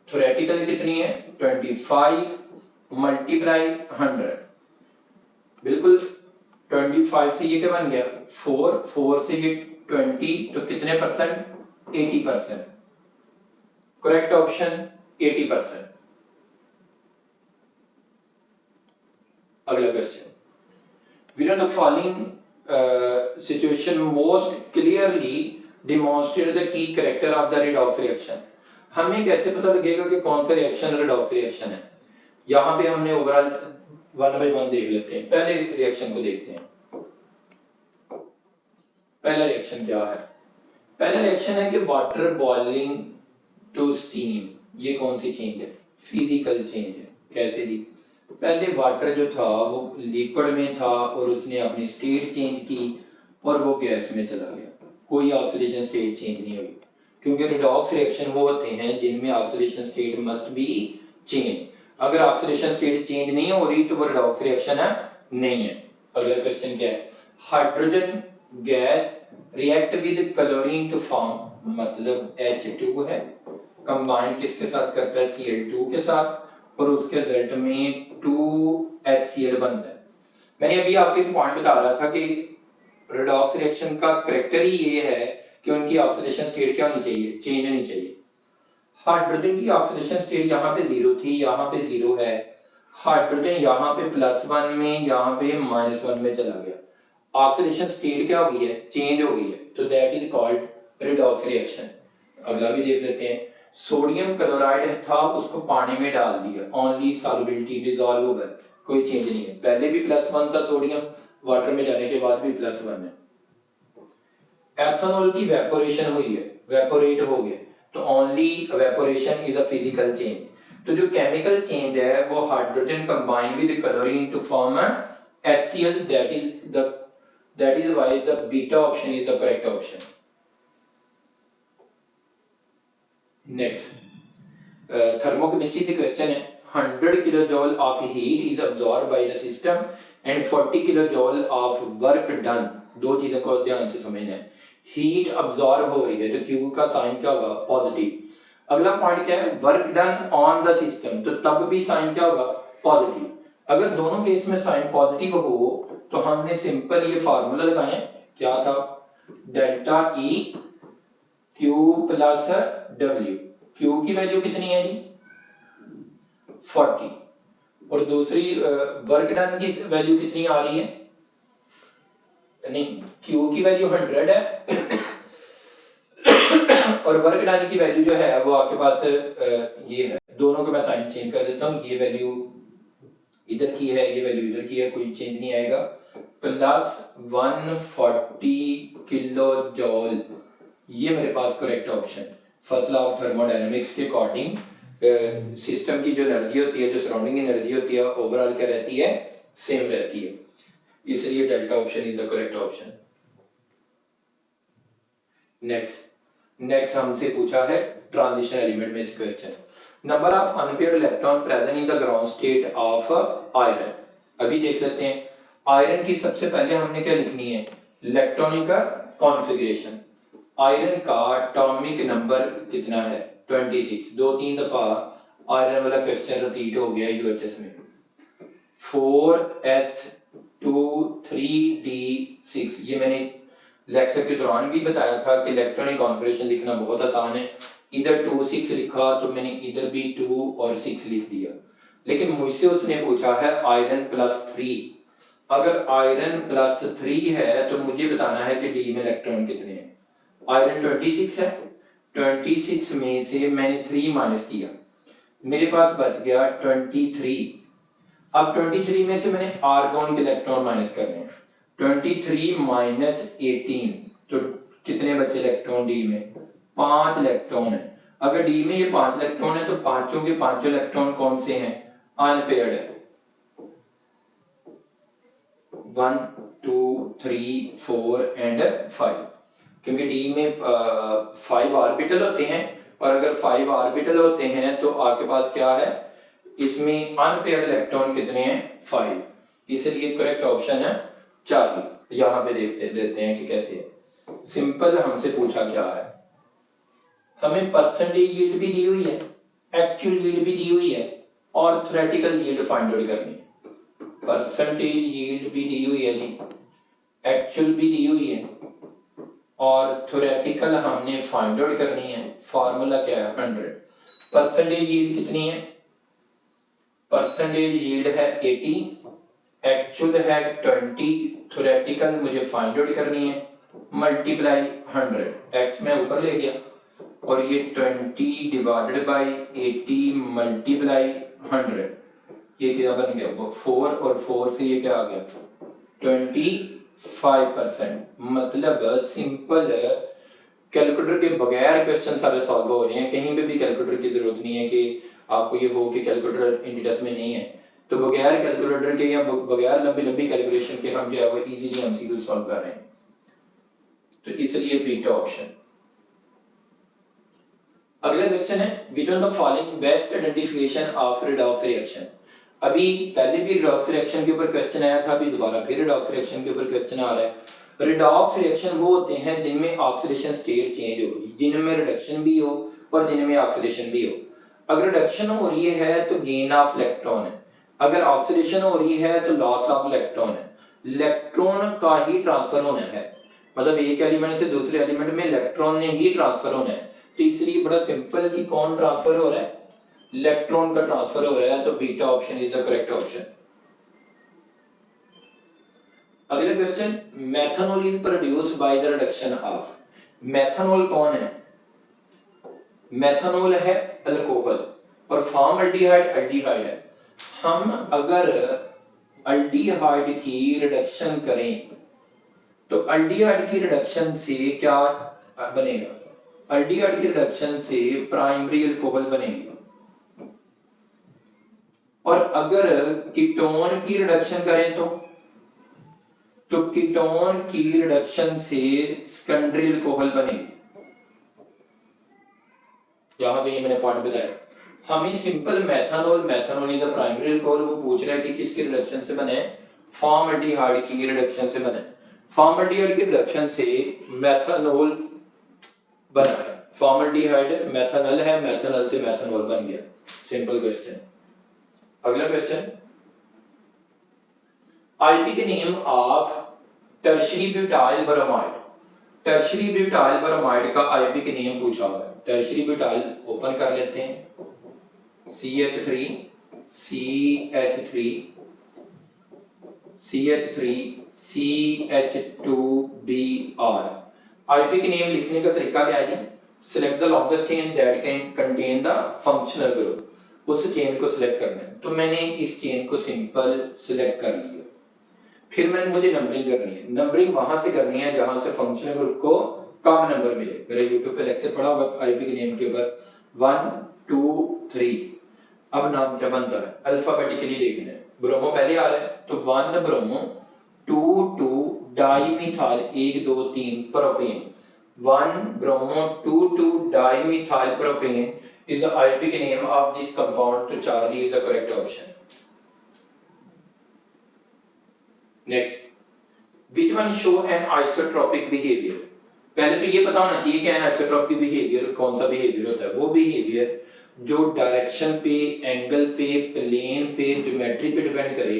Speaker 1: थ्योरेटिकल कितनी है 25 मल्टीप्लाई 100। बिल्कुल 25 से ये क्या बन गया 4 से ये 20 तो कितने परसेंट 80%। Correct option 80%। अगला question, which of the following situation most clearly demonstrate the key character of the redox reaction। हमें कैसे पता लगेगा कि कौन सा रिएक्शन redox रिएक्शन है। यहाँ पे हमने ओवरऑल 1 by 1 देख लेते हैं। पहले रिएक्शन को देखते हैं। पहला रिएक्शन क्या है, पहला रिएक्शन है कि वाटर बॉइलिंग टू स्टीम। ये कौन सी चेंज है, फिजिकल चेंज है। कैसे जी, पहले वाटर जो था वो लिक्विड में था और उसने अपनी स्टेट चेंज की और वो गैस में चला गया, कोई ऑक्सीडेशन स्टेट चेंज नहीं हुई, क्योंकि रिडॉक्स रिएक्शन वो होते हैं जिनमें oxidation state must be change. अगर ऑक्सीडेशन स्टेट चेंज नहीं हो रही तो वो रिडॉक्स रिएक्शन है नहीं है। अगला क्वेश्चन क्या है, hydrogen gas react with chlorine to form, मतलब H2 है, कंबाइन किसके साथ करता है Cl2 के साथ और उसके रिजल्ट में 2HCl बनता है। मैंने अभी आपको एक पॉइंट बता रहा था कि रिडॉक्स रिएक्शन का कैरेक्टर ही ये है कि उनकी ऑक्सीडेशन स्टेट क्या होनी चाहिए, चेंज होनी चाहिए। हाइड्रोजन की ऑक्सीडेशन स्टेट यहाँ पे 0 थी, यहाँ पे 0 है। हाइड्रोजन यहाँ पे +1 में, यहाँ पे -1 में चला गया, ऑक्सीडेशन स्टेट क्या हो गई है, चेंज हो गई है, तो that is called redox reaction. अगला भी देख लेते हैं। सोडियम क्लोराइड था, उसको पानी में डाल दिया, ओनली सॉल्युबिलिटी डिसॉल्व हो गया, कोई चेंज नहीं है। पहले भी +1 था सोडियम, वाटर में जाने के बाद भी +1 है। एथेनॉल की वेपोरेशन हुई है, वेपोरेट हो गया, तो only evaporation is a physical change. तो जो केमिकल चेंज है वो hydrogen combine with chlorine to form HCl, that is why the beta option is the correct option. Next, thermochemistry से क्वेश्चन है। 100 kilojoule of heat is absorb by the system and 40 kilojoule of work done. दो चीजों को ध्यान से समझना है। Heat absorb हो रही है तो Q का साइन क्या होगा, पॉजिटिव। अगला पॉइंट क्या है, work done on the system, तो तब भी साइन क्या होगा, पॉजिटिव। अगर दोनों केस में साइन पॉजिटिव हो तो हमने सिंपल ये फार्मूला लगाए, क्या था, delta E Q plus W। Q की वैल्यू कितनी है जी 40 और दूसरी वर्क डन की वैल्यू कितनी आ रही है, नहीं Q की वैल्यू 100 है और वर्क डन की वैल्यू जो है वो आपके पास ये है। दोनों को मैं साइन चेंज कर देता हूँ, ये वैल्यू इधर की है, ये वैल्यू इधर की है, कोई चेंज नहीं आएगा। +140 किलो जॉल, ये मेरे पास correct option. First law of thermodynamics के अकॉर्डिंग सिस्टम की जो एनर्जी होती है, जो सराउंडिंग एनर्जी होती है, ओवरऑल क्या रहती है, सेम रहती है, इसलिए delta option is the correct option. Next हमसे पूछा है ट्रांजिशन एलिमेंट में इस question, number of unpaired electron present in the ground state of iron. अभी देख लेते हैं आयरन की। सबसे पहले हमने क्या लिखनी है, इलेक्ट्रॉनिक का कॉन्फ़िगरेशन। आयरन का एटॉमिक नंबर कितना है 26। 2-3 दफा आयरन वाला क्वेश्चन रिपीट हो गया यूएचएस में। 4s2 3d6। ये मैंने लेक्चर के दौरान भी बताया था कि इलेक्ट्रॉनिक कॉन्फ़िगरेशन लिखना बहुत आसान है। इधर 2 6 लिखा तो मैंने इधर भी 2 और 6 लिख दिया। लेकिन मुझसे उसने पूछा है आयरन +3। अगर आयरन +3 है तो मुझे बताना है कि डी में इलेक्ट्रॉन कितने हैं। आयरन 26 है, 26 में से मैंने 3 माइनस किया, मेरे पास बच गया 23। अब 23 में से मैंने आर्गॉन के इलेक्ट्रॉन माइनस करने हैं, 23 माइनस 18 तो कितने बचे इलेक्ट्रॉन डी में? 5 इलेक्ट्रॉन है। अगर डी में ये 5 इलेक्ट्रॉन है तो पांचों के पांचों इलेक्ट्रॉन कौन से हैं? अनपेयर्ड है। 1 2 3 4 एंड 5, क्योंकि डी में 5 ऑर्बिटल होते हैं और अगर 5 ऑर्बिटल होते हैं तो आपके पास क्या है, इसमें अनपेयर्ड इलेक्ट्रॉन कितने हैं? 5। इसलिए करेक्ट ऑप्शन है चार्ली। यहां पे देते हैं कि कैसे है। सिंपल हमसे पूछा क्या है, हमें परसेंटेज यील्ड भी दी हुई है, एक्चुअल यील्ड भी दी हुई है और थ्योरेटिकल यील्ड फाइंड आउट करनी है। परसेंटेज यील्ड भी दी हुई है जी, एक्चुअल भी दी हुई है और थ्योरेटिकल हमने फाइंड आउट करनी है। फार्मूला क्या है? 100। परसेंटेज यील्ड कितनी है? परसेंटेज यील्ड है 80, एक्चुअल है 20, थ्योरेटिकल मुझे फाइंड आउट करनी है, मल्टीप्लाई 100। एक्स में ऊपर ले गया और ये 20 डिवाइडेड बाय 80 मल्टीप्लाई 100, ये क्या बन गया? 4 और 4 से ये क्या आ गया? 25%। मतलब सिंपल कैलकुलेटर के बगैर क्वेश्चन सारे सॉल्व हो रहे हैं। कहीं पे भी कैलकुलेटर की जरूरत नहीं है कि आपको ये हो कि कैलकुलेटर इंडिटस में नहीं है, तो बगैर कैलकुलेटर के या बगैर लंबी लंबी कैलकुलेशन के हम जो है वो इजीली एमसीक्यू सॉल्व कर रहे हैं। तो इसलिए बीटा ऑप्शन। अगला क्वेश्चन है which one the following best identification of redox reaction. अभी पहले भी रिडॉक्स रिएक्शन के ऊपर क्वेश्चन आया था, अभी दोबारा फिर रिडॉक्स रिएक्शन के ऊपर क्वेश्चन आ रहा है। रिडॉक्स रिएक्शन वो होते हैं जिनमें ऑक्सीडेशन स्टेट चेंज हो, जिनमें रिडक्शन भी हो और जिनमें ऑक्सीडेशन भी हो। अगर रिडक्शन हो रही है तो गेन ऑफ इलेक्ट्रॉन है, अगर ऑक्सीडेशन हो रही है तो लॉस ऑफ इलेक्ट्रॉन है। इलेक्ट्रॉन का ही ट्रांसफर होना है, मतलब एक एलिमेंट से दूसरे एलिमेंट में इलेक्ट्रॉन ने ही ट्रांसफर होना है। तो इसलिए बड़ा सिंपल कि कौन ट्रांसफर हो रहा है? इलेक्ट्रॉन का ट्रांसफर हो रहा है, तो beta option is the correct option. अगला question, methanol is produced by the reduction of. Methanol कौन है? मेथनॉल है अल्कोहल और फॉर्मल्डिहाइड एल्डिहाइड है। हम अगर एल्डिहाइड की रिडक्शन करें तो एल्डिहाइड की रिडक्शन से क्या बनेगा? एल्डिहाइड की रिडक्शन से प्राइमरी अल्कोहल बनेगी। और अगर कीटोन की रिडक्शन करें तो कीटोन की रिडक्शन से सेकेंडरी अल्कोहल बनेगी। यहां पे ये मैंने पॉइंट बताया। हमें simple methanol is the primary alcohol, वो पूछ रहा है कि किसकी रिडक्शन से बने? फॉर्मल्डिहाइड की रिडक्शन से बने। फॉर्मल्डिहाइड की रिडक्शन से मेथनॉल बना है, फॉर्मल्डिहाइड मेथनॉल है, मेथनॉल से मेथनॉल बन गया। Simple question. अगला क्वेश्चन, आईपी के name of tertiary butyl bromide. Tertiary butyl bromide का आईपी के नेम पूछा हुआ है। टर्शियरी ब्यूटाइल ओपन कर लेते हैं, CH3 CH3 CH3 CH2Br। IP के नेम लिखने का तरीका क्या है? Select the longest chain that can contain the functional group, उस चेन को सिलेक्ट करना है। तो मैंने इस चेन को सिंपल सिलेक्ट कर लिया। फिर मुझे नंबरिंग करनी है। नंबरिंग वहां से करनी है जहां से फंक्शनल ग्रुप को कम नंबर मिले। मेरे YouTube पे लेक्चर पढ़ा हुआ आईपी के नेम के ऊपर 1 2 3। अब नाम क्या बनता है? अल्फाबेटिकली देखना है। ब्रोमो पहले आ रहा है तो 1 bromo, 2 2 dimethyl 1 2 3 propane. 1 bromo 2 2 dimethyl propane is the IUPAC name of this compound, तो Charlie is the correct option. Next, which one show an isotropic behavior? पहले तो ये पता होना चाहिए कि anisotropy behavior कौन सा behavior होता है। वो behavior जो डायरेक्शन पे, एंगल पे, प्लेन पे, ज्योमेट्री पे डिपेंड करे,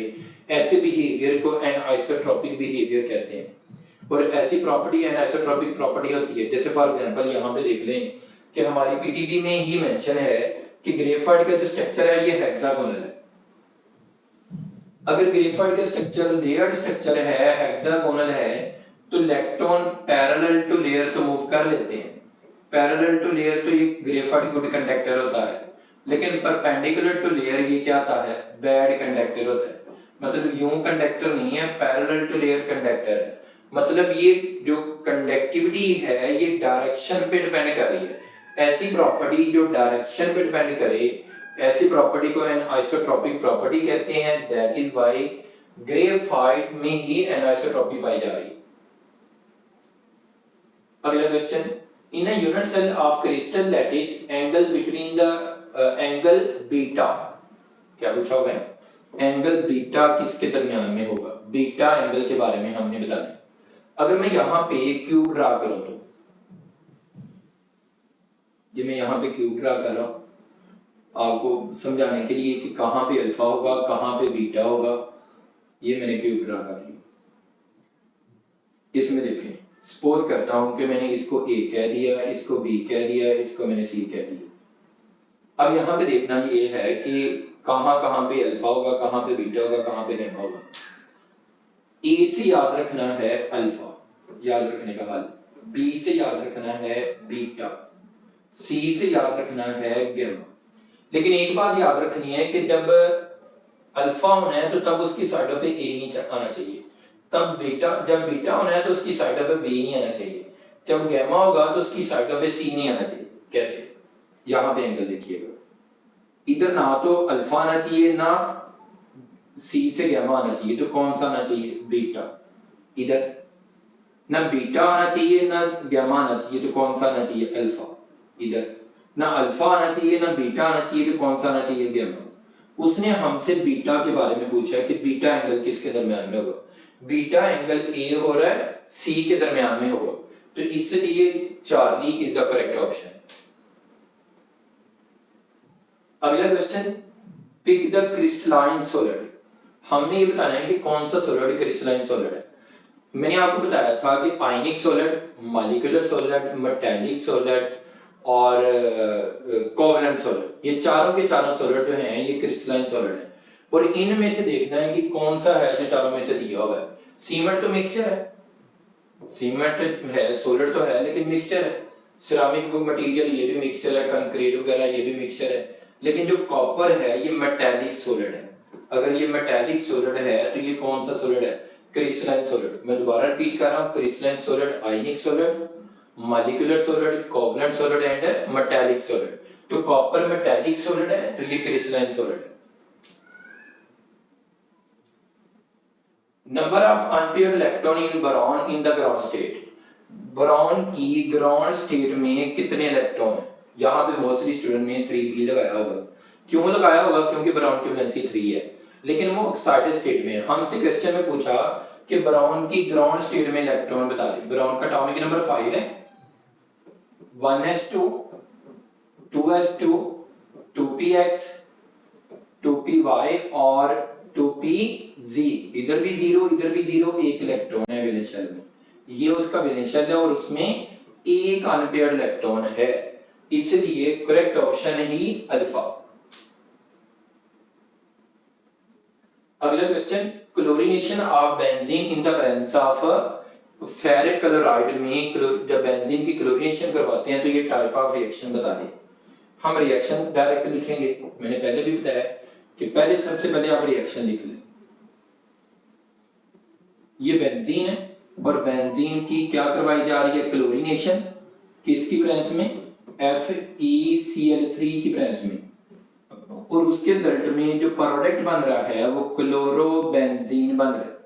Speaker 1: ऐसे behavior को anisotropy behavior कहते हैं। और ऐसी प्रॉपर्टी anisotropy प्रॉपर्टी होती है, जैसे फॉर एग्जांपल यहाँ पे देख लें कि हमारी पीटीबी में ही मेंशन है कि ग्रेफाइट का जो स्ट्रक्चर है ये हेक्सागोनल है। अगर ग्रेफाइट का स्ट्रक्चर लेयर्ड स्ट्रक्चर है, हेक्सागोनल है, तो इलेक्ट्रॉन पैरेलल टू लेयर तो मूव कर लेते हैं। पैरेलल टू लेयर तो ये ग्रेफाइट गुड कंडक्टर होता है, लेकिन परपेंडिकुलर टू लेयर ये क्या होता है, बैड कंडक्टर होता है। मतलब यूं कंडक्टर नहीं है, पैरेलल टू लेयर कंडक्टर है। मतलब ये जो कंडक्टिविटी है ये डायरेक्शन पे डिपेंड कर रही है। ऐसी प्रॉपर्टी जो डायरेक्शन पे डिपेंड करे, ऐसी प्रॉपर्टी को एनिसोट्रॉपिक प्रॉपर्टी कहते हैं। दैट इज व्हाई ग्रेफाइट में ही एनिसोट्रॉपी पाई जा रही है। अगला question, in a unit cell of crystal lattice angle between the angle beta, क्या पूछा हुआ है, एंगल बीटा किसके दरमियान में होगा। बीटा एंगल के बारे में हमने बताना है। अगर मैं यहां पे क्यूब ड्रा करूं तो ये मैं यहां पे क्यूब ड्रा कर रहा हूं आपको समझाने के लिए कि कहां पे अल्फा होगा, कहां पे बीटा होगा। ये मैंने क्यूब ड्रा कर लिया। इसमें देखें, सपोज करता हूं कि मैंने इसको ए कह दिया, इसको बी कह दिया, इसको मैंने सी कह दिया। अब यहाँ पे देखना ये है कि कहां कहां पे अल्फा होगा, कहां पे बीटा होगा, कहां पे गामा होगा। ए से याद रखना है अल्फा, याद रखने का हाल। बी से याद रखना है बीटा, सी से याद रखना है गामा। लेकिन एक बात याद रखनी है कि जब अल्फा होना है तो तब उसकी साइडों पे ए नहीं आना चाहिए। तब बीटा, जब बीटा होना है तो उसकी साइडों पे बी नहीं आना चाहिए। जब गामा होगा तो उसकी साइडों पे सी नहीं आना चाहिए। कैसे, यहाँ पे एंगल देखिएगा, इधर ना तो अल्फा आना चाहिए ना सी से गामा आना चाहिए, तो कौन सा आना चाहिए, बीटा। इधर ना बीटा आना चाहिए ना गामा आना चाहिए, तो कौन सा आना चाहिए, अल्फा। इधर ना अल्फा आना चाहिए ना बीटा आना चाहिए, तो कौन सा आना चाहिए, गामा। उसने हमसे बीटा के बारे में पूछा है कि बीटा एंगल किसके दरमियान में होगा। बीटा एंगल ए और सी के दरमियान में होगा, तो इसलिए Charlie is the correct option. अगला question, pick the crystalline solid. हमने ये बताना है कि कौन सा सॉलिड क्रिस्टलाइन सॉलिड है। मैंने आपको बताया था कि आयनिक solid, molecular solid, metallic solid और कोवेलेंट सॉलिड, ये चारों के चारों सॉलिड जो हैं ये क्रिस्टलाइन सॉलिड है। और इनमें से देखना है कि कौन सा है जो चारों में से दिया हुआ है। सीमेंट तो मिक्सचर है, सीमेंट है, सॉलिड तो है लेकिन मिक्सचर है। सिरामिक मटेरियल ये भी मिक्सचर है, कंक्रीट वगैरह ये भी मिक्सचर है। लेकिन जो कॉपर है ये मेटालिक सॉलिड है। अगर ये मेटालिक सॉलिड है तो ये कौन सा सॉलिड है, क्रिस्टलाइन सॉलिड। मैं दोबारा रिपीट कर रहा हूं, crystalline solid, ionic solid, molecular solid, covalent solid and metallic solid. तो कॉपर मेटालिक सॉलिड है तो ये क्रिस्टलाइन सॉलिड है। Number of unpaired electron in boron in the ground state. Boron की ग्राउंड स्टेट में कितने इलेक्ट्रॉन है। यहाँ पे मोस्टली स्टूडेंट में 3 भी लगाया होगा। क्यों लगाया होगा, क्योंकि बोरॉन की वैलेंसी 3 है, लेकिन वो एक्साइटेड स्टेट में है। हमसे क्वेश्चन में पूछा कि बोरॉन की ग्राउंड स्टेट में इलेक्ट्रॉन बता दे। बोरॉन का एटॉमिक नंबर 5 है, 1s2 2s2 2px 2py और 2pz। इधर भी 0 इधर भी 0, एक इलेक्ट्रॉन है वैलेंस शेल में, ये उसका वैलेंस शेल है और उसमें एक अनपेयर्ड इलेक्ट्रॉन है, इसलिए करेक्ट ऑप्शन ही अल्फा। अगला question, chlorination of benzene in the presence of ferric chloride में जब बेंजीन की क्लोरीनेशन करवाते हैं तो ये टाइप ऑफ रिएक्शन बता दें। हम रिएक्शन डायरेक्ट लिखेंगे, मैंने पहले भी बताया कि पहले सबसे पहले आप रिएक्शन लिख लें। ये बेंजीन है और बेंजीन की क्या करवाई जा रही है, क्लोरीनेशन, किसकी प्रेजेंस में, FeCl3 की प्रेजेंस में, और उसके रिजल्ट में जो प्रोडक्ट बन रहा है वो क्लोरोबेंजीन बन रहा है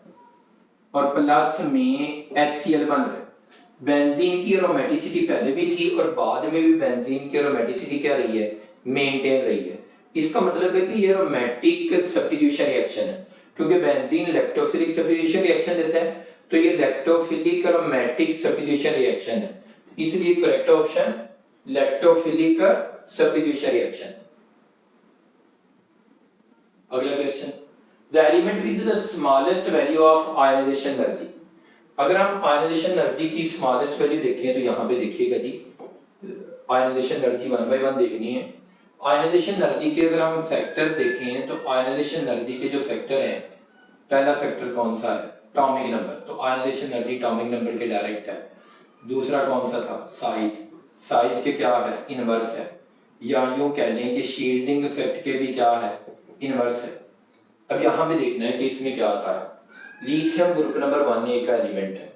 Speaker 1: और प्लस में HCl बन रहा है। बेंजीन की एरोमेटिसिटी पहले भी थी और बाद में भी बेंजीन की एरोमेटिसिटी क्या रही है, मेंटेन रही है। इसका मतलब है कि ये एरोमेटिक सब्स्टिट्यूशन रिएक्शन है, क्योंकि बेंजीन इलेक्ट्रोफिलिक सब्स्टिट्यूशन रिएक्शन देता है, तो ये इलेक्ट्रोफिलिक एरोमेटिक सब्स्टिट्यूशन रिएक्शन है, इसलिए correct option electrophilic substitution reaction. अगला question, the element with the smallest value of ionisation energy. अगर हम आयनाइजेशन एनर्जी की स्मॉलेस्ट वैल्यू देखें तो यहाँ पे देखिएगा जी, आयनाइजेशन एनर्जी 1 बाय 1 देखनी है। आयनाइजेशन एनर्जी के अगर हम फैक्टर देखें तो आयनाइजेशन एनर्जी के जो फैक्टर हैं, पहला फैक्टर कौन सा है, एटॉमिक नंबर, तो आयनाइजेशन एनर्जी एटॉमिक नंबर के डायरेक्ट है। दूसरा कौन सा था, साइज, साइज के क्या है, इनवर्स है, या यूं कह लें कि शील्डिंग इफेक्ट के भी क्या है, इनवर्स है। अब यहाँ पे देखना है कि इसमें क्या आता है। लिथियम ग्रुप नंबर 1 ए का एलिमेंट है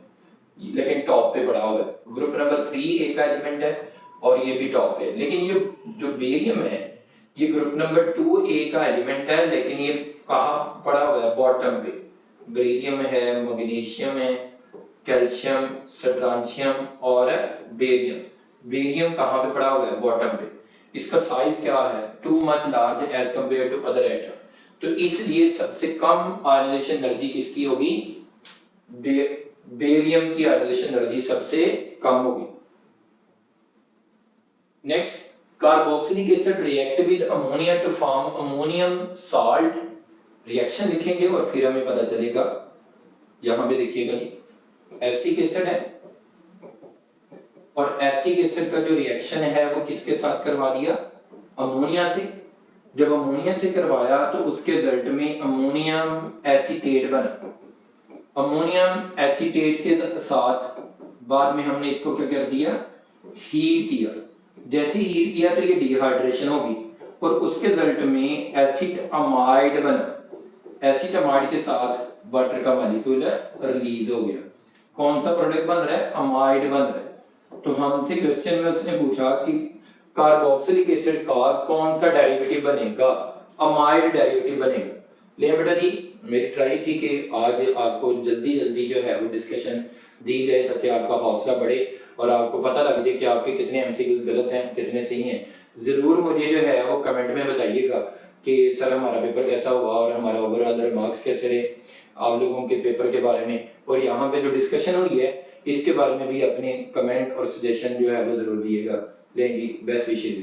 Speaker 1: लेकिन टॉप पे पड़ा हुआ है, ग्रुप नंबर 3 ए का एलिमेंट है और ये भी टॉप पे, लेकिन ये जो बेरियम है ये ग्रुप नंबर 2 ए का एलिमेंट है लेकिन ये कहाँ पड़ा हुआ है, बॉटम पे। बेरियम है, मैग्नीशियम है, कैल्शियम, स्ट्रांशियम और बेरियम। बेरियम कहाँ पे पड़ा हुआ है, बॉटम पे। इसका साइज क्या है, too much large as compare to other atom, तो इसलिए सबसे कम आयनाइजेशन एनर्जी किसकी होगी, बेरियम की आयनाइजेशन एनर्जी सबसे कम होगी। Next, carboxylic acid react with ammonia to form ammonium salt. Reaction लिखेंगे और फिर हमें पता चलेगा। यहां पे देखिएगा जी, एसिटिक एसिड है और एसिटिक एसिड का जो रिएक्शन है वो किसके साथ करवा दिया, अमोनिया से। जब अमोनिया से करवाया तो उसके रिजल्ट में अमोनियम एसीटेट बना। अमोनियम एसीटेट के साथ बाद में हमने इसको क्या कर दिया, हीट किया। जैसे हीट किया तो ये डिहाइड्रेशन होगी और उसके रिजल्ट में एसिड अमाइड बना। एसिड अमाइड के साथ वाटर का मॉलिक्यूल रिलीज हो गया। कौन सा प्रोडक्ट बन रहा है, अमाइड बन रहा है। तो हमसे क्वेश्चन में उसने पूछा कि कार्बोक्सिलिक एसिड का कौन सा डेरिवेटिव बनेगा, अमाइड डेरिवेटिव बनेगा। ले बेटा जी, मेरी ट्राई थी कि आज आपको जल्दी जल्दी जो है वो डिस्कशन दी जाए ताकि आपका हौसला बढ़े और आपको पता लग जाए कि आपके कितने एमसीक्यूज गलत हैं, कितने सही हैं। जरूर मुझे जो है वो कमेंट में बताइएगा कि सर हमारा पेपर कैसा हुआ और हमारा ओवरऑल रिमार्क्स कैसे रहे आप लोगों के पेपर के बारे में, और यहाँ पे जो डिस्कशन हुई है इसके बारे में भी अपने कमेंट और सजेशन जो है वो जरूर दिएगा। लेंगे बेस्ट विशेष।